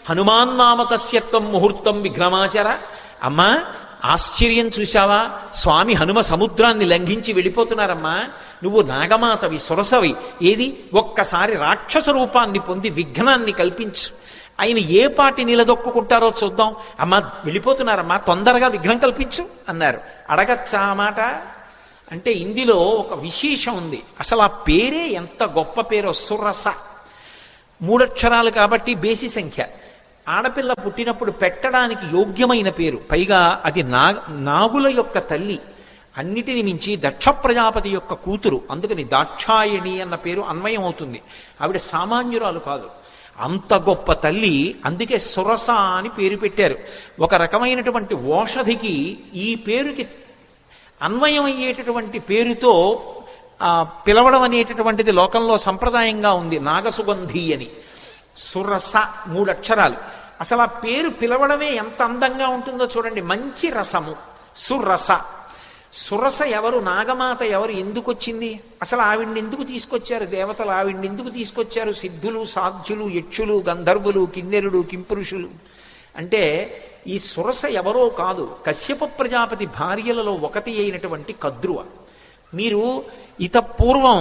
హనుమాన్ నామ తస్యత్వం ముహూర్తం విఘ్నమాచర. అమ్మా ఆశ్చర్యం చూశావా? స్వామి హనుమ సముద్రాన్ని లంఘించి వెళ్ళిపోతున్నారమ్మా. నువ్వు నాగమాతవి, సురసవి, ఏది ఒక్కసారి రాక్షస రూపాన్ని పొంది విఘ్నాన్ని కల్పించు. ఆయన ఏ పాటి నిలదొక్కుంటారో చూద్దాం. అమ్మా వెళ్ళిపోతున్నారమ్మా, తొందరగా విఘ్నం కల్పించు అన్నారు. అడగచ్చా మాట అంటే ఇందులో ఒక విశేషం ఉంది. అసలు ఆ పేరే ఎంత గొప్ప పేరో, సురస. 3 అక్షరాలు కాబట్టి బేసి సంఖ్య. ఆడపిల్ల పుట్టినప్పుడు పెట్టడానికి యోగ్యమైన పేరు. పైగా అది నాగుల యొక్క తల్లి, అన్నిటిని మించి దక్ష ప్రజాపతి యొక్క కూతురు. అందుకని దాక్షాయణి అన్న పేరు అన్వయం అవుతుంది. ఆవిడ సామాన్యురాలు కాదు, అంత గొప్ప తల్లి. అందుకే సురస అని పేరు పెట్టారు. ఒక రకమైనటువంటి ఓషధికి ఈ పేరుకి అన్వయం అయ్యేటటువంటి పేరుతో పిలవడం అనేటటువంటిది లోకంలో సంప్రదాయంగా ఉంది. నాగసుగంధి అని. సురస 3 అక్షరాలు. అసలు ఆ పేరు పిలవడమే ఎంత అందంగా ఉంటుందో చూడండి. మంచి రసము, సురస. సురస ఎవరు? నాగమాత ఎవరు? ఎందుకు వచ్చింది? అసలు ఆవిడ్ని ఎందుకు తీసుకొచ్చారు దేవతలు? ఆవిడ్ని ఎందుకు తీసుకొచ్చారు సిద్ధులు, సాధ్యులు, యక్షులు, గంధర్వులు, కిన్నెరుడు, కింపురుషులు? అంటే ఈ సురస ఎవరో కాదు, కశ్యప ప్రజాపతి భార్యలలో ఒకటి అయినటువంటి కద్రువ. మీరు పూర్వం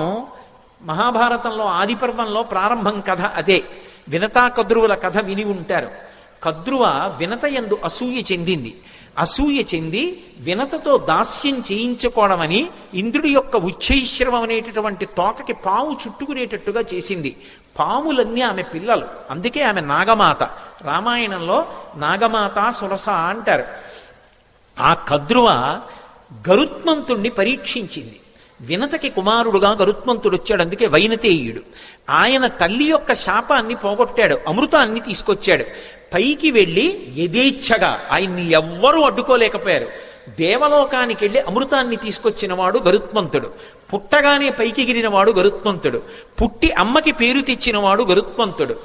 మహాభారతంలో ఆదిపర్వంలో ప్రారంభం కథ అదే. వినతా కద్రువుల కథ విని ఉంటారు. కద్రువ వినతయందు అసూయ చెందింది. అసూయ చెంది వినతతో దాస్యం చేయించుకోవడమని ఇంద్రుడి యొక్క ఉచ్చైశ్రవం అనేటటువంటి తోకకి పాము చుట్టుకునేటట్టుగా చేసింది. పాములన్నీ ఆమె పిల్లలు, అందుకే ఆమె నాగమాత. రామాయణంలో నాగమాత సురస అంటారు. ఆ కద్రువ గరుత్మంతుణ్ణి పరీక్షించింది. వినతకి కుమారుడుగా గరుత్మంతుడు వచ్చాడు, అందుకే వైనతేయుడు. ఆయన తల్లి యొక్క శాపాన్ని పోగొట్టాడు, అమృతాన్ని తీసుకొచ్చాడు. పైకి వెళ్ళి యథేచ్ఛగా ఆయన్ని ఎవ్వరూ అడ్డుకోలేకపోయారు. దేవలోకానికి వెళ్ళి అమృతాన్ని తీసుకొచ్చినవాడు గరుత్మంతుడు. పుట్టగానే పైకి ఎగిరినవాడు గరుత్మంతుడు. పుట్టి అమ్మకి పేరు తెచ్చినవాడు గరుత్మంతుడు.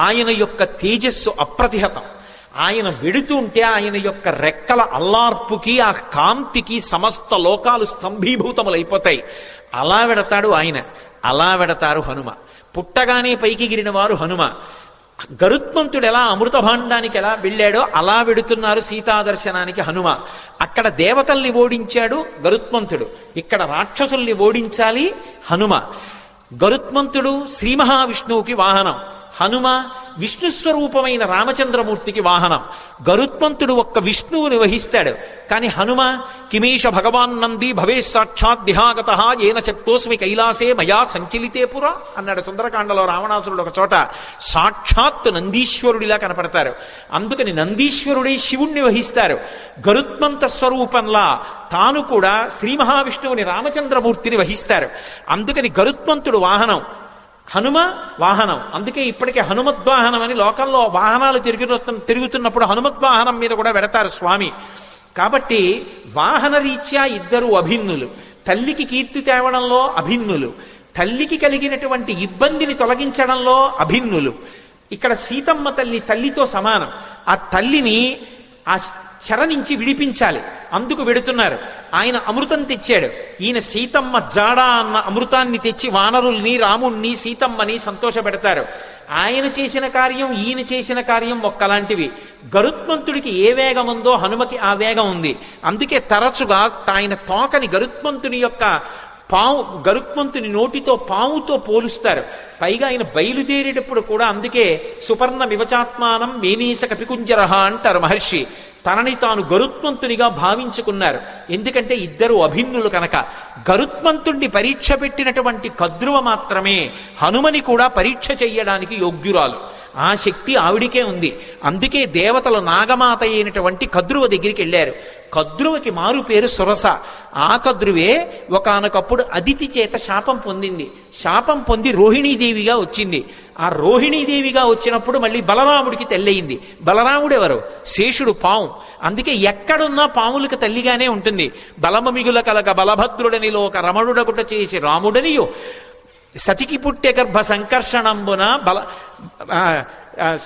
ఆయన యొక్క తేజస్సు అప్రతిహతం. ఆయన వెడుతుంటే ఆయన యొక్క రెక్కల అల్లార్పుకి ఆ కాంతికి సమస్త లోకాలు స్తంభీభూతములైపోతాయి. అలా వెడతాడు ఆయన, అలా వెడతారు హనుమ. పుట్టగానే పైకి గిరిన వారు హనుమ. గరుత్మంతుడు ఎలా అమృత భాండానికి ఎలా వెళ్ళాడో అలా వెడుతున్నారు సీతాదర్శనానికి హనుమ. అక్కడ దేవతల్ని ఓడించాడు గరుత్మంతుడు, ఇక్కడ రాక్షసుల్ని ఓడించాలి హనుమ. గరుత్మంతుడు శ్రీ మహావిష్ణువుకి వాహనం, హనుమ విష్ణుస్వరూపమైన రామచంద్రమూర్తికి వాహనం. గరుత్మంతుడు ఒక్క విష్ణువుని వహిస్తాడు, కానీ హనుమ కిమేష భగవాన్ నంది భవే సాక్షాత్ దిహాగత ఏన శక్తోస్మి కైలాసే మయా సంచలితే పురా అన్నాడు సుందరకాండలో రావణాసురుడు ఒక చోట. సాక్షాత్ నందీశ్వరుడిలా కనపడతారు, అందుకని నందీశ్వరుడే శివుణ్ణి వహిస్తారు. గరుత్మంత స్వరూపంలా తాను కూడా శ్రీ మహావిష్ణువుని రామచంద్రమూర్తిని వహిస్తారు. అందుకని గరుత్మంతుడు వాహనం, హనుమ వాహనం. అందుకే ఇప్పటికే హనుమద్వాహనం అని లోకంలో వాహనాలు తిరుగుతున్నప్పుడు హనుమద్వాహనం మీద కూడా వెడతారు స్వామి. కాబట్టి వాహన రీత్యా ఇద్దరు అభిన్నులు. తల్లికి కీర్తి తేవడంలో అభిన్నులు, తల్లికి కలిగినటువంటి ఇబ్బందిని తొలగించడంలో అభిన్నులు. ఇక్కడ సీతమ్మ తల్లి తల్లితో సమానం. ఆ తల్లిని ఆ చెర నుంచి విడిపించాలి, అందుకు వెడుతున్నారు. ఆయన అమృతం తెచ్చాడు, ఈయన సీతమ్మ జాడ అన్న అమృతాన్ని తెచ్చి వానరుల్ని రాముణ్ణి సీతమ్మని సంతోషపెడతారు. ఆయన చేసిన కార్యం ఈయన చేసిన కార్యం ఒక్కలాంటివి. గరుత్మంతుడికి ఏ వేగం ఉందో హనుమకి ఆ వేగం ఉంది. అందుకే తరచుగా ఆయన తోకని గరుత్మంతుని నోటితో పావుతో పోలుస్తారు. పైగా ఆయన బయలుదేరేటప్పుడు కూడా అందుకే సుపర్ణ వివచాత్మానం మేనీస కపికుంజరహ అంటారు మహర్షి. తనని తాను గరుత్మంతునిగా భావించుకున్నారు, ఎందుకంటే ఇద్దరు అభిన్నులు కనుక. గరుత్మంతుణ్ణి పరీక్ష పెట్టినటువంటి కద్రువ మాత్రమే హనుమని కూడా పరీక్ష చెయ్యడానికి యోగ్యురాలు. ఆ శక్తి ఆవిడికే ఉంది. అందుకే దేవతలు నాగమాత అయినటువంటి కద్రువ దగ్గరికి వెళ్ళారు. కద్రువకి మారు పేరు సురస. ఆ కద్రువే ఒకానొకప్పుడు అదితి చేత శాపం పొందింది. శాపం పొంది రోహిణీదేవిగా వచ్చింది. ఆ రోహిణీదేవిగా వచ్చినప్పుడు మళ్ళీ బలరాముడికి తెల్లయింది. బలరాముడు ఎవరు? శేషుడు, పాము. అందుకే ఎక్కడున్నా పాములకు తల్లిగానే ఉంటుంది. బలమమిగుల కలగ బలభద్రుడనిలో ఒక రమణుడకుట చేసి రాముడనియో సతికి పుట్టె గర్భ సంకర్షణంబున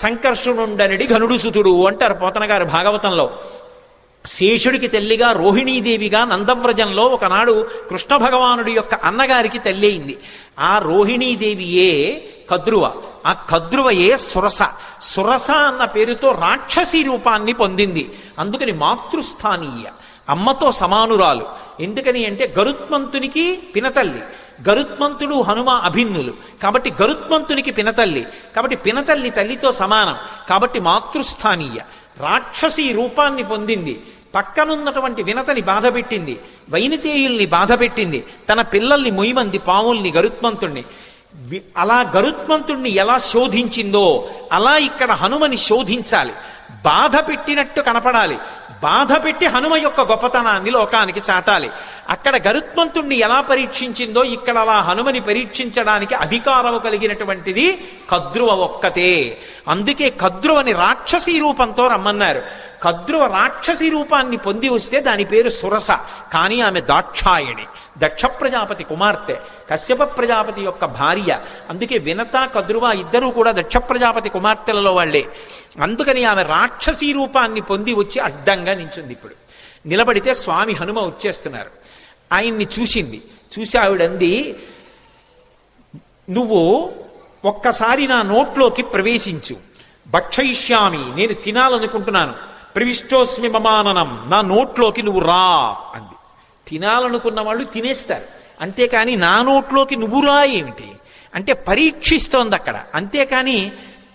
సంకర్షణుండనడి ఘనుడు సుతుడు అంటారు పోతన గారు భాగవతంలో. శేషుడికి తల్లిగా రోహిణీదేవిగా నందవ్రజంలో ఒకనాడు కృష్ణ భగవానుడి యొక్క అన్నగారికి తల్లి అయింది. ఆ రోహిణీదేవియే కద్రువ. ఆ కద్రువయే సురస. సురస అన్న పేరుతో రాక్షసీ రూపాన్ని పొందింది. అందుకని మాతృస్థానీయ, అమ్మతో సమానురాలు. ఎందుకని అంటే గరుత్మంతునికి పినతల్లి, గరుత్మంతుడు హనుమ అభిన్నులు కాబట్టి గరుత్మంతునికి పినతల్లి, కాబట్టి పినతల్లి తల్లితో సమానం, కాబట్టి మాతృస్థానీయ. రాక్షసీ రూపాన్ని పొందింది. పక్కనున్నటువంటి వినతని బాధపెట్టింది, వైనితేయుల్ని బాధపెట్టింది, తన పిల్లల్ని మొయ్యమంది పావుల్ని గరుత్మంతుణ్ణి. అలా గరుత్మంతుణ్ణి ఎలా శోధించిందో అలా ఇక్కడ హనుమని శోధించాలి. బాధ పెట్టినట్టు కనపడాలి, బాధ పెట్టి హనుమ యొక్క గొప్పతనాన్ని లోకానికి చాటాలి. అక్కడ గరుత్మంతుణ్ణి ఎలా పరీక్షించిందో ఇక్కడ అలా హనుమని పరీక్షించడానికి అధికారము కలిగినటువంటిది కద్రువ ఒక్కతే. అందుకే కద్రువని రాక్షసీ రూపంతో రమ్మన్నారు. కద్రువ రాక్షసీ రూపాన్ని పొంది వస్తే దాని పేరు సురస. కానీ ఆమె దాక్షాయణి, దక్ష ప్రజాపతి కుమార్తె, కశ్యప ప్రజాపతి యొక్క భార్య. అందుకే వినత కద్రువ ఇద్దరూ కూడా దక్ష ప్రజాపతి కుమార్తెలలో వాళ్లే. అందుకని ఆమె రాక్షసీ రూపాన్ని పొంది వచ్చి అడ్డంగా నించుంది. ఇప్పుడు నిలబడితే స్వామి హనుమ వచ్చేస్తున్నారు. ఆయన్ని చూసింది, చూసి ఆవిడంది, నువ్వు ఒక్కసారి నా నోట్లోకి ప్రవేశించు, భక్షయిష్యామి, నేను తినాలనుకుంటున్నాను, ప్రవిష్టోస్మి మమాననం, నా నోట్లోకి నువ్వు రా అంది. తినాలనుకున్న వాళ్ళు తినేస్తారు, అంతేకాని నా నోట్లోకి నువ్వు రా ఏమిటి అంటే పరీక్షిస్తోంది అక్కడ. అంతేకాని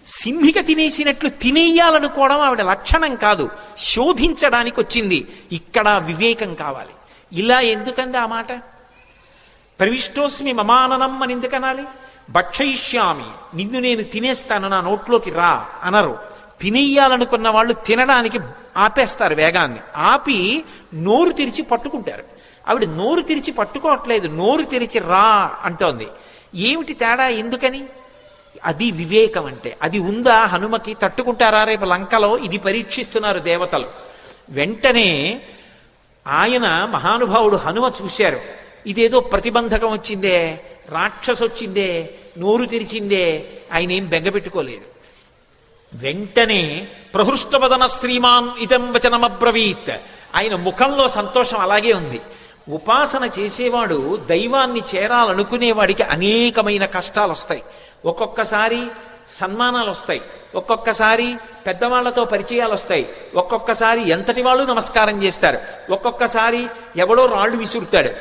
సింహిక తినేసినట్లు తినేయాలనుకోవడం ఆవిడ లక్షణం కాదు, శోధించడానికి వచ్చింది. ఇక్కడ వివేకం కావాలి. ఇలా ఎందుకంది ఆ మాట? ప్రవిష్టోస్మి మమాననం అని ఎందుకనాలి? భక్షయిష్యామి, నిన్ను నేను తినేస్తాను, నా నోట్లోకి రా అనరు. తినేయాలనుకున్న వాళ్ళు తినడానికి ఆపేస్తారు వేగాన్ని, ఆపి నోరు తెరిచి పట్టుకుంటారు. ఆవిడ నోరు తెరిచి పట్టుకోవట్లేదు, నోరు తెరిచి రా అంటోంది. ఏమిటి తేడా? ఎందుకని? అది వివేకం అంటే. అది ఉందా హనుమకి? తట్టుకుంటారా రేపు లంకలో? ఇది పరీక్షిస్తున్నారు దేవతలు. వెంటనే ఆయన మహానుభావుడు హనుమ చూశారు, ఇదేదో ప్రతిబంధకం వచ్చిందే, రాక్షసొచ్చిందే, నోరు తెరిచిందే. ఆయన ఏం బెంగపెట్టుకోలేదు. వెంటనే ప్రహృష్టవదన శ్రీమాన్ ఇతం వచనమబ్రవీత్. ఆయన ముఖంలో సంతోషం అలాగే ఉంది. ఉపాసన చేసేవాడు దైవాన్ని చేరాలనుకునేవాడికి అనేకమైన కష్టాలు వస్తాయి. ఒక్కొక్కసారి సన్మానాలు వస్తాయి, ఒక్కొక్కసారి పెద్దవాళ్లతో పరిచయాలు వస్తాయి, ఒక్కొక్కసారి ఎంతటి వాళ్ళు నమస్కారం చేస్తారు, ఒక్కొక్కసారి ఎవడో రాళ్లు విసురుతాడు.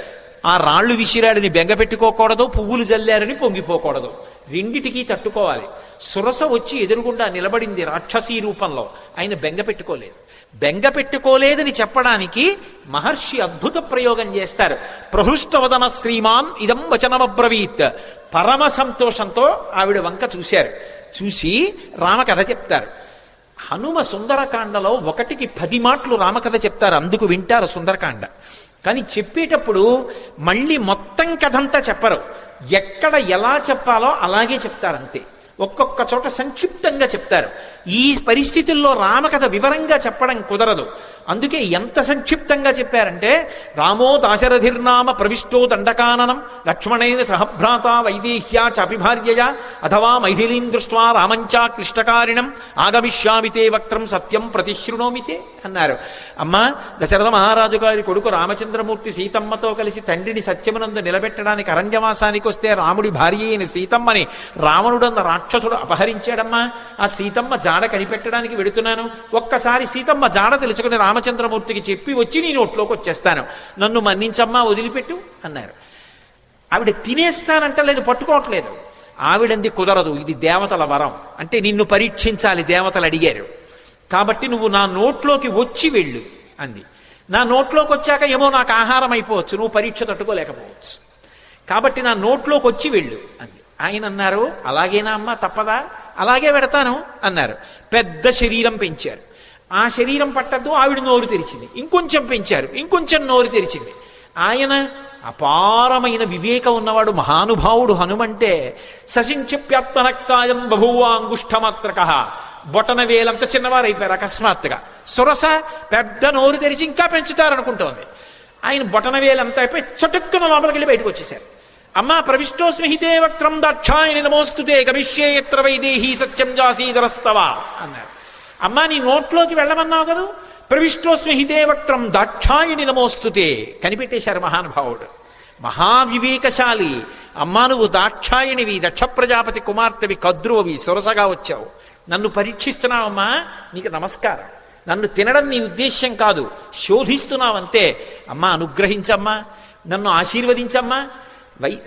ఆ రాళ్లు విసిరాడని బెంగ పెట్టుకోకూడదు, పువ్వులు జల్లారని పొంగిపోకూడదు. రెండిటికీ తట్టుకోవాలి. సురస వచ్చి ఎదురుగుండా నిలబడింది రాక్షసీ రూపంలో. ఆయన బెంగ పెట్టుకోలేదు. బెంగ పెట్టుకోలేదని చెప్పడానికి మహర్షి అద్భుత ప్రయోగం చేస్తారు. ప్రహృష్టవదన శ్రీమాన్ ఇదం వచనమబ్రవీత్. పరమ సంతోషంతో ఆవిడ వంక చూశారు. చూసి రామకథ చెప్తారు. హనుమ సుందరకాండలో 1కి 10 మాటలు రామకథ చెప్తారు. అందుకు వింటారు సుందరకాండ. కానీ చెప్పేటప్పుడు మళ్ళీ మొత్తం కథంతా చెప్పరు. ఎక్కడ ఎలా చెప్పాలో అలాగే చెప్తారంతే. ఒక్కొక్క చోట సంక్షిప్తంగా చెప్తారు. ఈ పరిస్థితుల్లో రామకథ వివరంగా చెప్పడం కుదరదు. అందుకే ఎంత సంక్షిప్తంగా చెప్పారంటే, రామో దాశరథిర్నామ ప్రవిష్టో దండకాననం లక్ష్మణైన సహభ్రాత వైదేహ్యా చాపిభార్యయా అథవా మైథిలీం దృష్ట్వా రామంచా క్లిష్టకారిణం ఆగమిష్యామితే వక్త్రం సత్యం ప్రతిశృణోమితే అన్నారు. అమ్మా, దశరథ మహారాజు గారి కొడుకు రామచంద్రమూర్తి సీతమ్మతో కలిసి తండ్రిని సత్యమునందు నిలబెట్టడానికి అరణ్యవాసానికి వస్తే రాముడి భార్య అయిన సీతమ్మని రావణుడన్న రాక్షసుడు అపహరించాడమ్మా. ఆ సీతమ్మ జాడ కనిపెట్టడానికి వెడుతున్నాను. ఒక్కసారి సీతమ్మ జాడ తెలుసుకుని రామచంద్రమూర్తికి చెప్పి వచ్చి నీ నోట్లోకి వచ్చేస్తాను, నన్ను మన్నించమ్మా, వదిలిపెట్టు అన్నారు. ఆవిడ తినేస్తానంటలేదు, పట్టుకోవట్లేదు. ఆవిడంది కుదరదు, ఇది దేవతల వరం. అంటే నిన్ను పరీక్షించాలి, దేవతలు అడిగారు కాబట్టి నువ్వు నా నోట్లోకి వచ్చి వెళ్ళు అంది. నా నోట్లోకి వచ్చాక ఏమో నాకు ఆహారం అయిపోవచ్చు, నువ్వు పరీక్ష తట్టుకోలేకపోవచ్చు, కాబట్టి నా నోట్లోకి వచ్చి వెళ్ళు అంది. ఆయన అన్నారు, అలాగేనా అమ్మా, తప్పదా, అలాగే పెడతాను అన్నారు. పెద్ద శరీరం పెంచారు. ఆ శరీరం పట్టద్దు, ఆవిడ నోరు తెరిచింది. ఇంకొంచెం పెంచారు, ఇంకొంచెం నోరు తెరిచింది. ఆయన అపారమైన వివేకం ఉన్నవాడు, మహానుభావుడు. హనుమంటే సశింక్షప్యాత్మనక్కాయం బభూవాంగుష్ఠమాత్రక. బొటన వేలంత చిన్నవారైపోయారు అకస్మాత్తుగా. సురస పెద్ద నోరు తెరిచి ఇంకా పెంచుతారనుకుంటోంది. ఆయన బొటన వేలంతా అయిపోయి చటుక్కున లోపలికి వెళ్ళి బయటకు వచ్చేసారు. అమ్మా, ప్రవిష్టోస్మి హితే వక్త్రం దాక్షాయణి నమోస్తుతే గమిష్యే యత్ర వైదేహీ సత్యం జాసీధరస్తవా అన్నారు. అమ్మా, నీ నోట్లోకి వెళ్ళమన్నావు కదా, ప్రవిష్టోస్మి హితే వక్త్రం దాక్షాయణి నమోస్తుతే. కనిపెట్టేశారు మహానుభావుడు, మహావివేకశాలి. అమ్మా, నువ్వు దాక్షాయణివి, దక్ష ప్రజాపతి కుమార్తెవి, కద్రువవి, సురసగా వచ్చావు, నన్ను పరీక్షిస్తున్నావమ్మా, నీకు నమస్కారం. నన్ను తినడం నీ ఉద్దేశ్యం కాదు, శోధిస్తున్నావంతే. అమ్మా, అనుగ్రహించమ్మా, నన్ను ఆశీర్వదించమ్మా,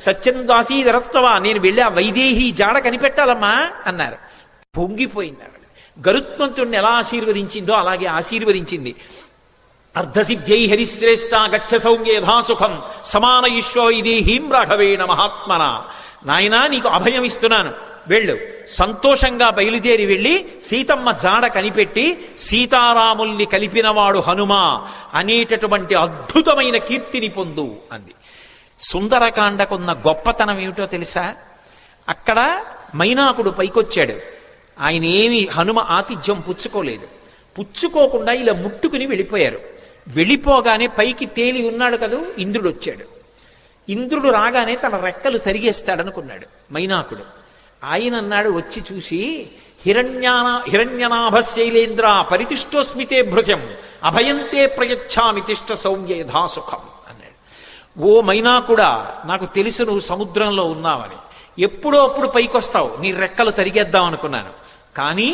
సత్యం దాసీధరస్తవా, నేను వెళ్ళి ఆ వైదేహి జాడ కనిపెట్టాలమ్మా అన్నారు. పొంగిపోయింది ఆవిడ. గరుత్మంతుడిని ఎలా ఆశీర్వదించిందో అలాగే ఆశీర్వదించింది. అర్ధసిద్ధ్యై హరిశ్రేష్ఠ గచ్చ సౌమ్య యథాసుఖం సమాన ఈశ్వ వైదేహీం రాఘవేణ మహాత్మన. నాయనా, నీకు అభయం ఇస్తున్నాను, వెళ్ళు. సంతోషంగా బయలుదేరి వెళ్ళి సీతమ్మ జాడ కనిపెట్టి సీతారాముల్ని కలిపినవాడు హనుమ అనేటటువంటి అద్భుతమైన కీర్తిని పొందు అంది. సుందరకాండకున్న గొప్పతనం ఏమిటో తెలుసా? అక్కడ మైనాకుడు పైకొచ్చాడు. ఆయన ఏమి హనుమ ఆతిథ్యం పుచ్చుకోలేదు. పుచ్చుకోకుండా ఇలా ముట్టుకుని వెళ్ళిపోయారు. వెళ్ళిపోగానే పైకి తేలి ఉన్నాడు కదూ, ఇంద్రుడు వచ్చాడు. ఇంద్రుడు రాగానే తన రెక్కలు తరిగేస్తాడనుకున్నాడు మైనాకుడు. ఆయన అన్నాడు, వచ్చి చూసి, హిరణ్యనాభశైలేంద్ర పరితిష్టోస్మితే భృజం అభయంతే ప్రయచ్ఛామి తిష్ట సౌమ్య యథాసుఖం అన్నాడు. ఓ మైనాకుడా, నాకు తెలుసు నువ్వు సముద్రంలో ఉన్నావని, ఎప్పుడో అప్పుడు పైకొస్తావు, నీ రెక్కలు తరిగేద్దాం అనుకున్నాను. కానీ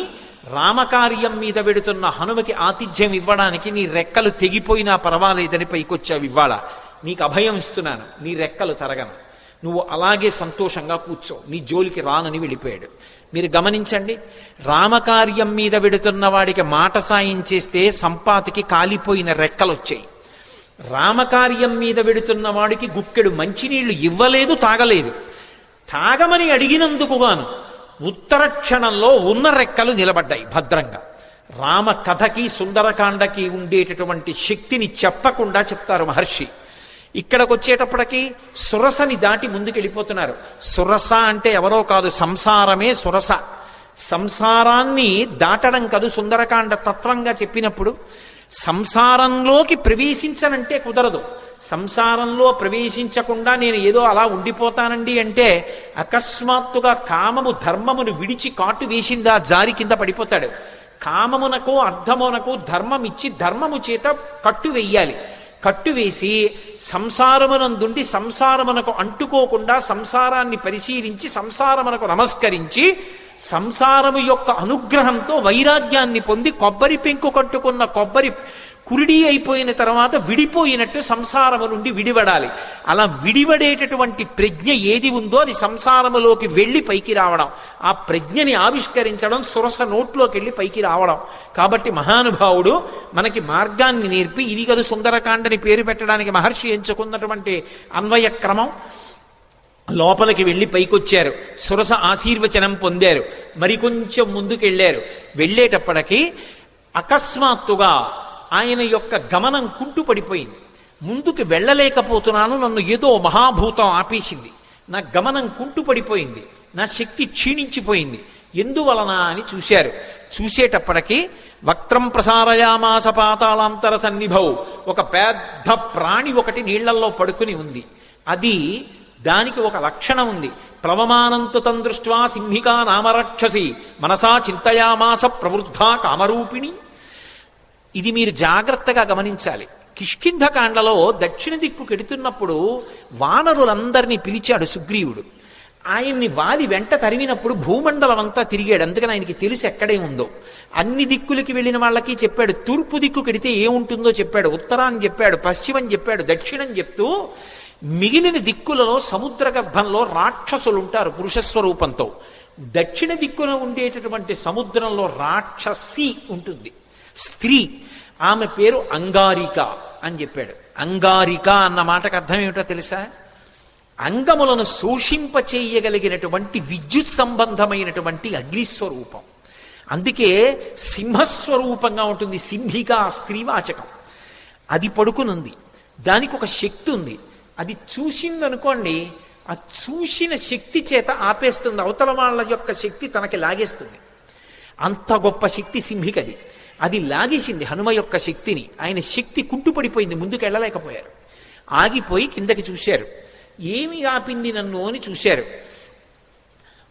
రామకార్యం మీద పెడుతున్న హనుమకి ఆతిథ్యం ఇవ్వడానికి నీ రెక్కలు తెగిపోయినా పర్వాలేదని పైకొచ్చావు. ఇవ్వాల నీకు అభయం ఇస్తున్నాను, నీ రెక్కలు తరగను, నువ్వు అలాగే సంతోషంగా కూర్చో, నీ జోలికి రానని వెళ్ళిపోయాడు. మీరు గమనించండి, రామకార్యం మీద వెడుతున్న వాడికి మాట సాయం చేస్తే సంపాతికి కాలిపోయిన రెక్కలు వచ్చాయి. రామకార్యం మీద వెడుతున్న వాడికి గుక్కెడు మంచినీళ్లు ఇవ్వలేదు, తాగలేదు. తాగమని అడిగినందుకు గాను ఉత్తర క్షణంలో ఉన్న రెక్కలు నిలబడ్డాయి భద్రంగా. రామ కథకి సుందరకాండకి ఉండేటటువంటి శక్తిని చెప్పకుండా చెప్తారు మహర్షి. ఇక్కడికి వచ్చేటప్పటికి సురసని దాటి ముందుకెళ్ళిపోతున్నారు. సురస అంటే ఎవరో కాదు, సంసారమే సురస. సంసారాన్ని దాటడం కాదు సుందరకాండ తత్వంగా చెప్పినప్పుడు. సంసారంలోకి ప్రవేశించనంటే కుదరదు. సంసారంలో ప్రవేశించకుండా నేను ఏదో అలా ఉండిపోతానండి అంటే అకస్మాత్తుగా కామము ధర్మమును విడిచి కాటు వేసిందా జారి కింద పడిపోతాడు. కామమునకు అర్థమునకు ధర్మం ఇచ్చి ధర్మము చేత కట్టు వెయ్యాలి. కట్టు వేసి సంసారమునందుండి సంసారమునకు అంటుకోకుండా సంసారాన్ని పరిశీలించి సంసారమునకు నమస్కరించి సంసారము యొక్క అనుగ్రహంతో వైరాగ్యాన్ని పొంది కొబ్బరి పెంకు కట్టుకున్న కొబ్బరి కురిడి అయిపోయిన తర్వాత విడిపోయినట్టు సంసారము నుండి విడివడాలి. అలా విడివడేటటువంటి ప్రజ్ఞ ఏది ఉందో అది సంసారములోకి వెళ్ళి పైకి రావడం, ఆ ప్రజ్ఞని ఆవిష్కరించడం, సురస నోట్లోకి వెళ్ళి పైకి రావడం. కాబట్టి మహానుభావుడు మనకి మార్గాన్ని నేర్పి ఇది కదా సుందరకాండని పేరు పెట్టడానికి మహర్షి ఎంచుకున్నటువంటి అన్వయ క్రమం. లోపలికి వెళ్ళి పైకొచ్చారు, సురస ఆశీర్వచనం పొందారు, మరికొంచెం ముందుకెళ్ళారు. వెళ్ళేటప్పటికీ అకస్మాత్తుగా ఆయన యొక్క గమనం కుంటుపడిపోయింది. ముందుకు వెళ్ళలేకపోతున్నాను, నన్ను ఏదో మహాభూతం ఆపేసింది, నా గమనం కుంటుపడిపోయింది, నా శక్తి క్షీణించిపోయింది. ఎందువలన అని చూశారు. చూసేటప్పటికీ వక్త్రం ప్రసారయామాస పాతాళాంతర సన్నిభౌ, ఒక పెద్ద ప్రాణి ఒకటి నీళ్లల్లో పడుకుని ఉంది. అది దానికి ఒక లక్షణం ఉంది. ప్లవమానంతు తం దృష్ట్వా సింహికా నామరక్షసి మనసా చింతయామాస ప్రవృద్ధా కామరూపిణి. ఇది మీరు జాగ్రత్తగా గమనించాలి. కిష్కింధకాండలో దక్షిణ దిక్కు కెడుతున్నప్పుడు వానరులందరినీ పిలిచాడు సుగ్రీవుడు. ఆయన్ని వాలి వెంట తరిమినప్పుడు భూమండలం అంతా తిరిగాడు. అందుకని ఆయనకి తెలుసు ఎక్కడే ఉందో. అన్ని దిక్కులకి వెళ్ళిన వాళ్ళకి చెప్పాడు. తూర్పు దిక్కు కెడితే ఏముంటుందో చెప్పాడు, ఉత్తరాన్ని చెప్పాడు, పశ్చిమం చెప్పాడు, దక్షిణం చెప్తూ మిగిలిన దిక్కులలో సముద్ర గర్భంలో రాక్షసులు ఉంటారు పురుషస్వరూపంతో. దక్షిణ దిక్కున ఉండేటటువంటి సముద్రంలో రాక్షసి ఉంటుంది, స్త్రీ. ఆమె పేరు అంగారిక అని చెప్పాడు. అంగారిక అన్న మాటకు అర్థం ఏమిటో తెలుసా? అంగములను శోషింపచేయగలిగినటువంటి విద్యుత్ సంబంధమైనటువంటి అగ్నిస్వరూపం. అందుకే సింహస్వరూపంగా ఉంటుంది. సింహిక స్త్రీవాచకం. అది పడుకునుంది, దానికి ఒక శక్తి ఉంది. అది చూసిందనుకోండి, ఆ చూసిన శక్తి చేత ఆపేస్తుంది, అవతల వాళ్ళ యొక్క శక్తి తనకి లాగేస్తుంది. అంత గొప్ప శక్తి సింహికది. అది లాగేసింది హనుమ యొక్క శక్తిని. ఆయన శక్తి కుంటుపడిపోయింది, ముందుకు వెళ్ళలేకపోయారు. ఆగిపోయి కిందకి చూశారు. ఏమి ఆపింది నన్ను అని చూశారు.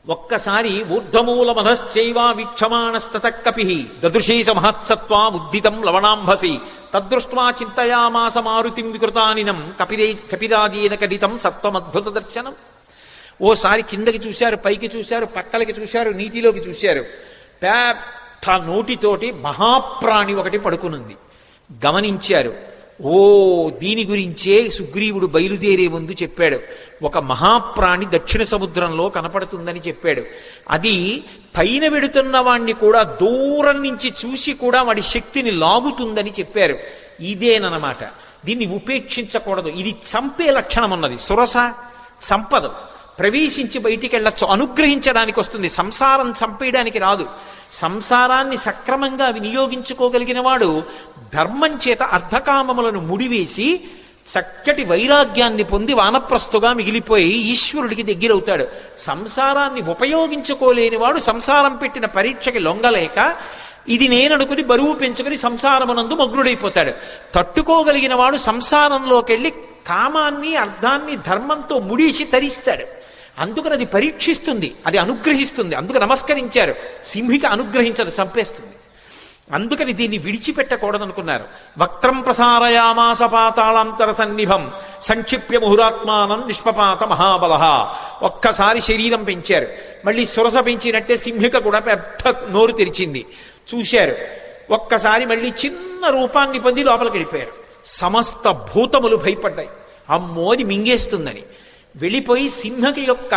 ఒక్కసారి ఊర్ధమూల మధశ్చైవా వీక్షమాణస్తత కపి దదృశీస మహత్సత్వా ఉద్దితం లవణాంభసి తదృష్ట్వా చింతయామాస మారుతిం వికృతానినం కపిరాజేన కదితం సత్వమద్భుత దర్శనం. ఓసారి కిందకి చూశారు, పైకి చూశారు, పక్కలకి చూశారు, నీటిలోకి చూశారు. పెద్ద నోటితోటి మహాప్రాణి ఒకటి పడుకునుంది. గమనించారు. ఓ, దీని గురించే సుగ్రీవుడు బయలుదేరే ముందు చెప్పాడు. ఒక మహాప్రాణి దక్షిణ సముద్రంలో కనపడుతుందని చెప్పాడు. అది పైన వెడుతున్న వాణ్ణి కూడా దూరం నుంచి చూసి కూడా వాడి శక్తిని లాగుతుందని చెప్పారు. ఇదేనమాట. దీన్ని ఉపేక్షించకూడదు. ఇది చంపే లక్షణం ఉన్నది. సురస సంపద ప్రవేశించి బయటికి వెళ్ళచ్చు, అనుగ్రహించడానికి వస్తుంది. సంసారం చంపేయడానికి రాదు. సంసారాన్ని సక్రమంగా వినియోగించుకోగలిగిన వాడు ధర్మం చేత అర్ధకామములను ముడివేసి చక్కటి వైరాగ్యాన్ని పొంది వానప్రస్థుగా మిగిలిపోయి ఈశ్వరుడికి దగ్గరవుతాడు. సంసారాన్ని ఉపయోగించుకోలేని వాడు సంసారం పెట్టిన పరీక్షకి లొంగలేక ఇది నేననుకుని బరువు పెంచుకుని సంసారమునందు మగ్నుడైపోతాడు. తట్టుకోగలిగిన వాడు సంసారంలోకి వెళ్ళి కామాన్ని అర్థాన్ని ధర్మంతో ముడిసి తరిస్తాడు. అందుకని అది పరీక్షిస్తుంది, అది అనుగ్రహిస్తుంది. అందుకు నమస్కరించారు. సింహిక అనుగ్రహించదు, చంపేస్తుంది. అందుకని దీన్ని విడిచిపెట్టకూడదనుకున్నారు. వక్త్రం ప్రసారయామాస పాతాళాంతర సన్నిభం సంక్షిప్య ముహురాత్మానం నిష్పపాత మహాబల. ఒక్కసారి శరీరం పెంచారు. మళ్ళీ సురస పెంచినట్టే సింహిక కూడా పెద్ద నోరు తెరిచింది. చూశారు. ఒక్కసారి మళ్ళీ చిన్న రూపాన్ని పొంది లోపలికి వెళ్ళిపోయారు. సమస్త భూతములు భయపడ్డాయి, అమ్మోది మింగేస్తుందని. వెళ్ళిపోయి సింహకి యొక్క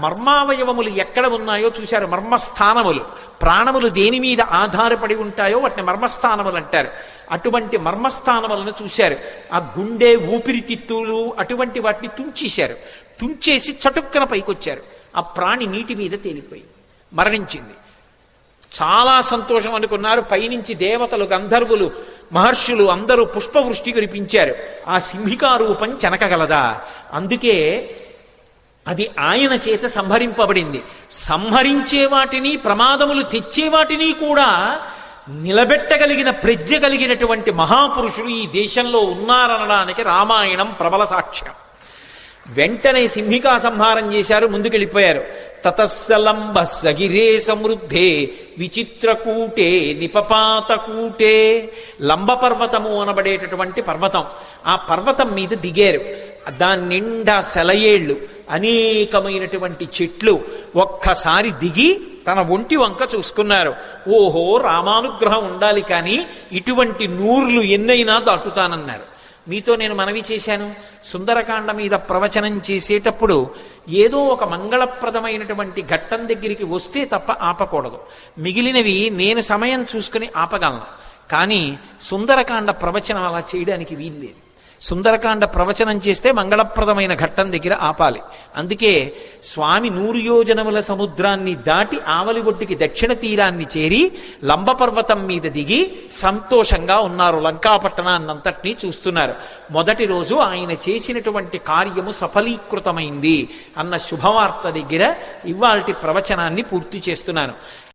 మర్మావయవములు ఎక్కడ ఉన్నాయో చూశారు. మర్మస్థానములు, ప్రాణములు దేని మీద ఆధారపడి ఉంటాయో వాటిని మర్మస్థానములు అంటారు. అటువంటి మర్మస్థానములను చూశారు. ఆ గుండె, ఊపిరితిత్తులు అటువంటి వాటిని తుంచేశారు. తుంచేసి చటుక్కన పైకొచ్చారు. ఆ ప్రాణి నీటి మీద తేలిపోయింది, మరణించింది. చాలా సంతోషం అనుకున్నారు. పైనుంచి దేవతలు, గంధర్వులు, మహర్షులు అందరూ పుష్పవృష్టి కురిపించారు. ఆ సింహికా రూపం చెనకగలదా? అందుకే అది ఆయన చేత సంహరింపబడింది. సంహరించే వాటిని, ప్రమాదములు తెచ్చే వాటిని కూడా నిలబెట్టగలిగిన ప్రజ్ఞ కలిగినటువంటి మహాపురుషులు ఈ దేశంలో ఉన్నారనడానికి రామాయణం ప్రబల సాక్ష్యం. వెంటనే సింహికా సంహారం చేశారు, ముందుకెళ్ళిపోయారు. తతస్సలంబ సగిరే సమృద్ధే విచిత్రకూటే నిపపాతకూటే. లంబ పర్వతము అనబడేటటువంటి పర్వతం, ఆ పర్వతం మీద దిగారు. దాని నిండా సెలయేళ్లు, అనేకమైనటువంటి చెట్లు. ఒక్కసారి దిగి తన ఒంటి వంక చూసుకున్నారు. ఓహో, రామానుగ్రహం ఉండాలి, కానీ ఇటువంటి నూర్లు ఎన్నైనా దాటుతానన్నారు. మీతో నేను మనవి చేశాను, సుందరకాండ మీద ప్రవచనం చేసేటప్పుడు ఏదో ఒక మంగళప్రదమైనటువంటి ఘట్టం దగ్గరికి వస్తే తప్ప ఆపకూడదు. మిగిలినవి నేను సమయం చూసుకుని ఆపగలను, కానీ సుందరకాండ ప్రవచనం అలా చేయడానికి వీల్లేదు. సుందరకాండ ప్రవచనం చేస్తే మంగళప్రదమైన ఘట్టం దగ్గర ఆపాలి. అందుకే స్వామి 100 యోజనముల సముద్రాన్ని దాటి ఆవలి ఒడ్డుకి దక్షిణ తీరాన్ని చేరి లంబపర్వతం మీద దిగి సంతోషంగా ఉన్నారు. లంకాపట్టణాన్నంతటినీ చూస్తున్నారు. మొదటి రోజు ఆయన చేసినటువంటి కార్యము సఫలీకృతమైంది అన్న శుభవార్త దగ్గర ఇవాల్టి ప్రవచనాన్ని పూర్తి చేస్తున్నాను.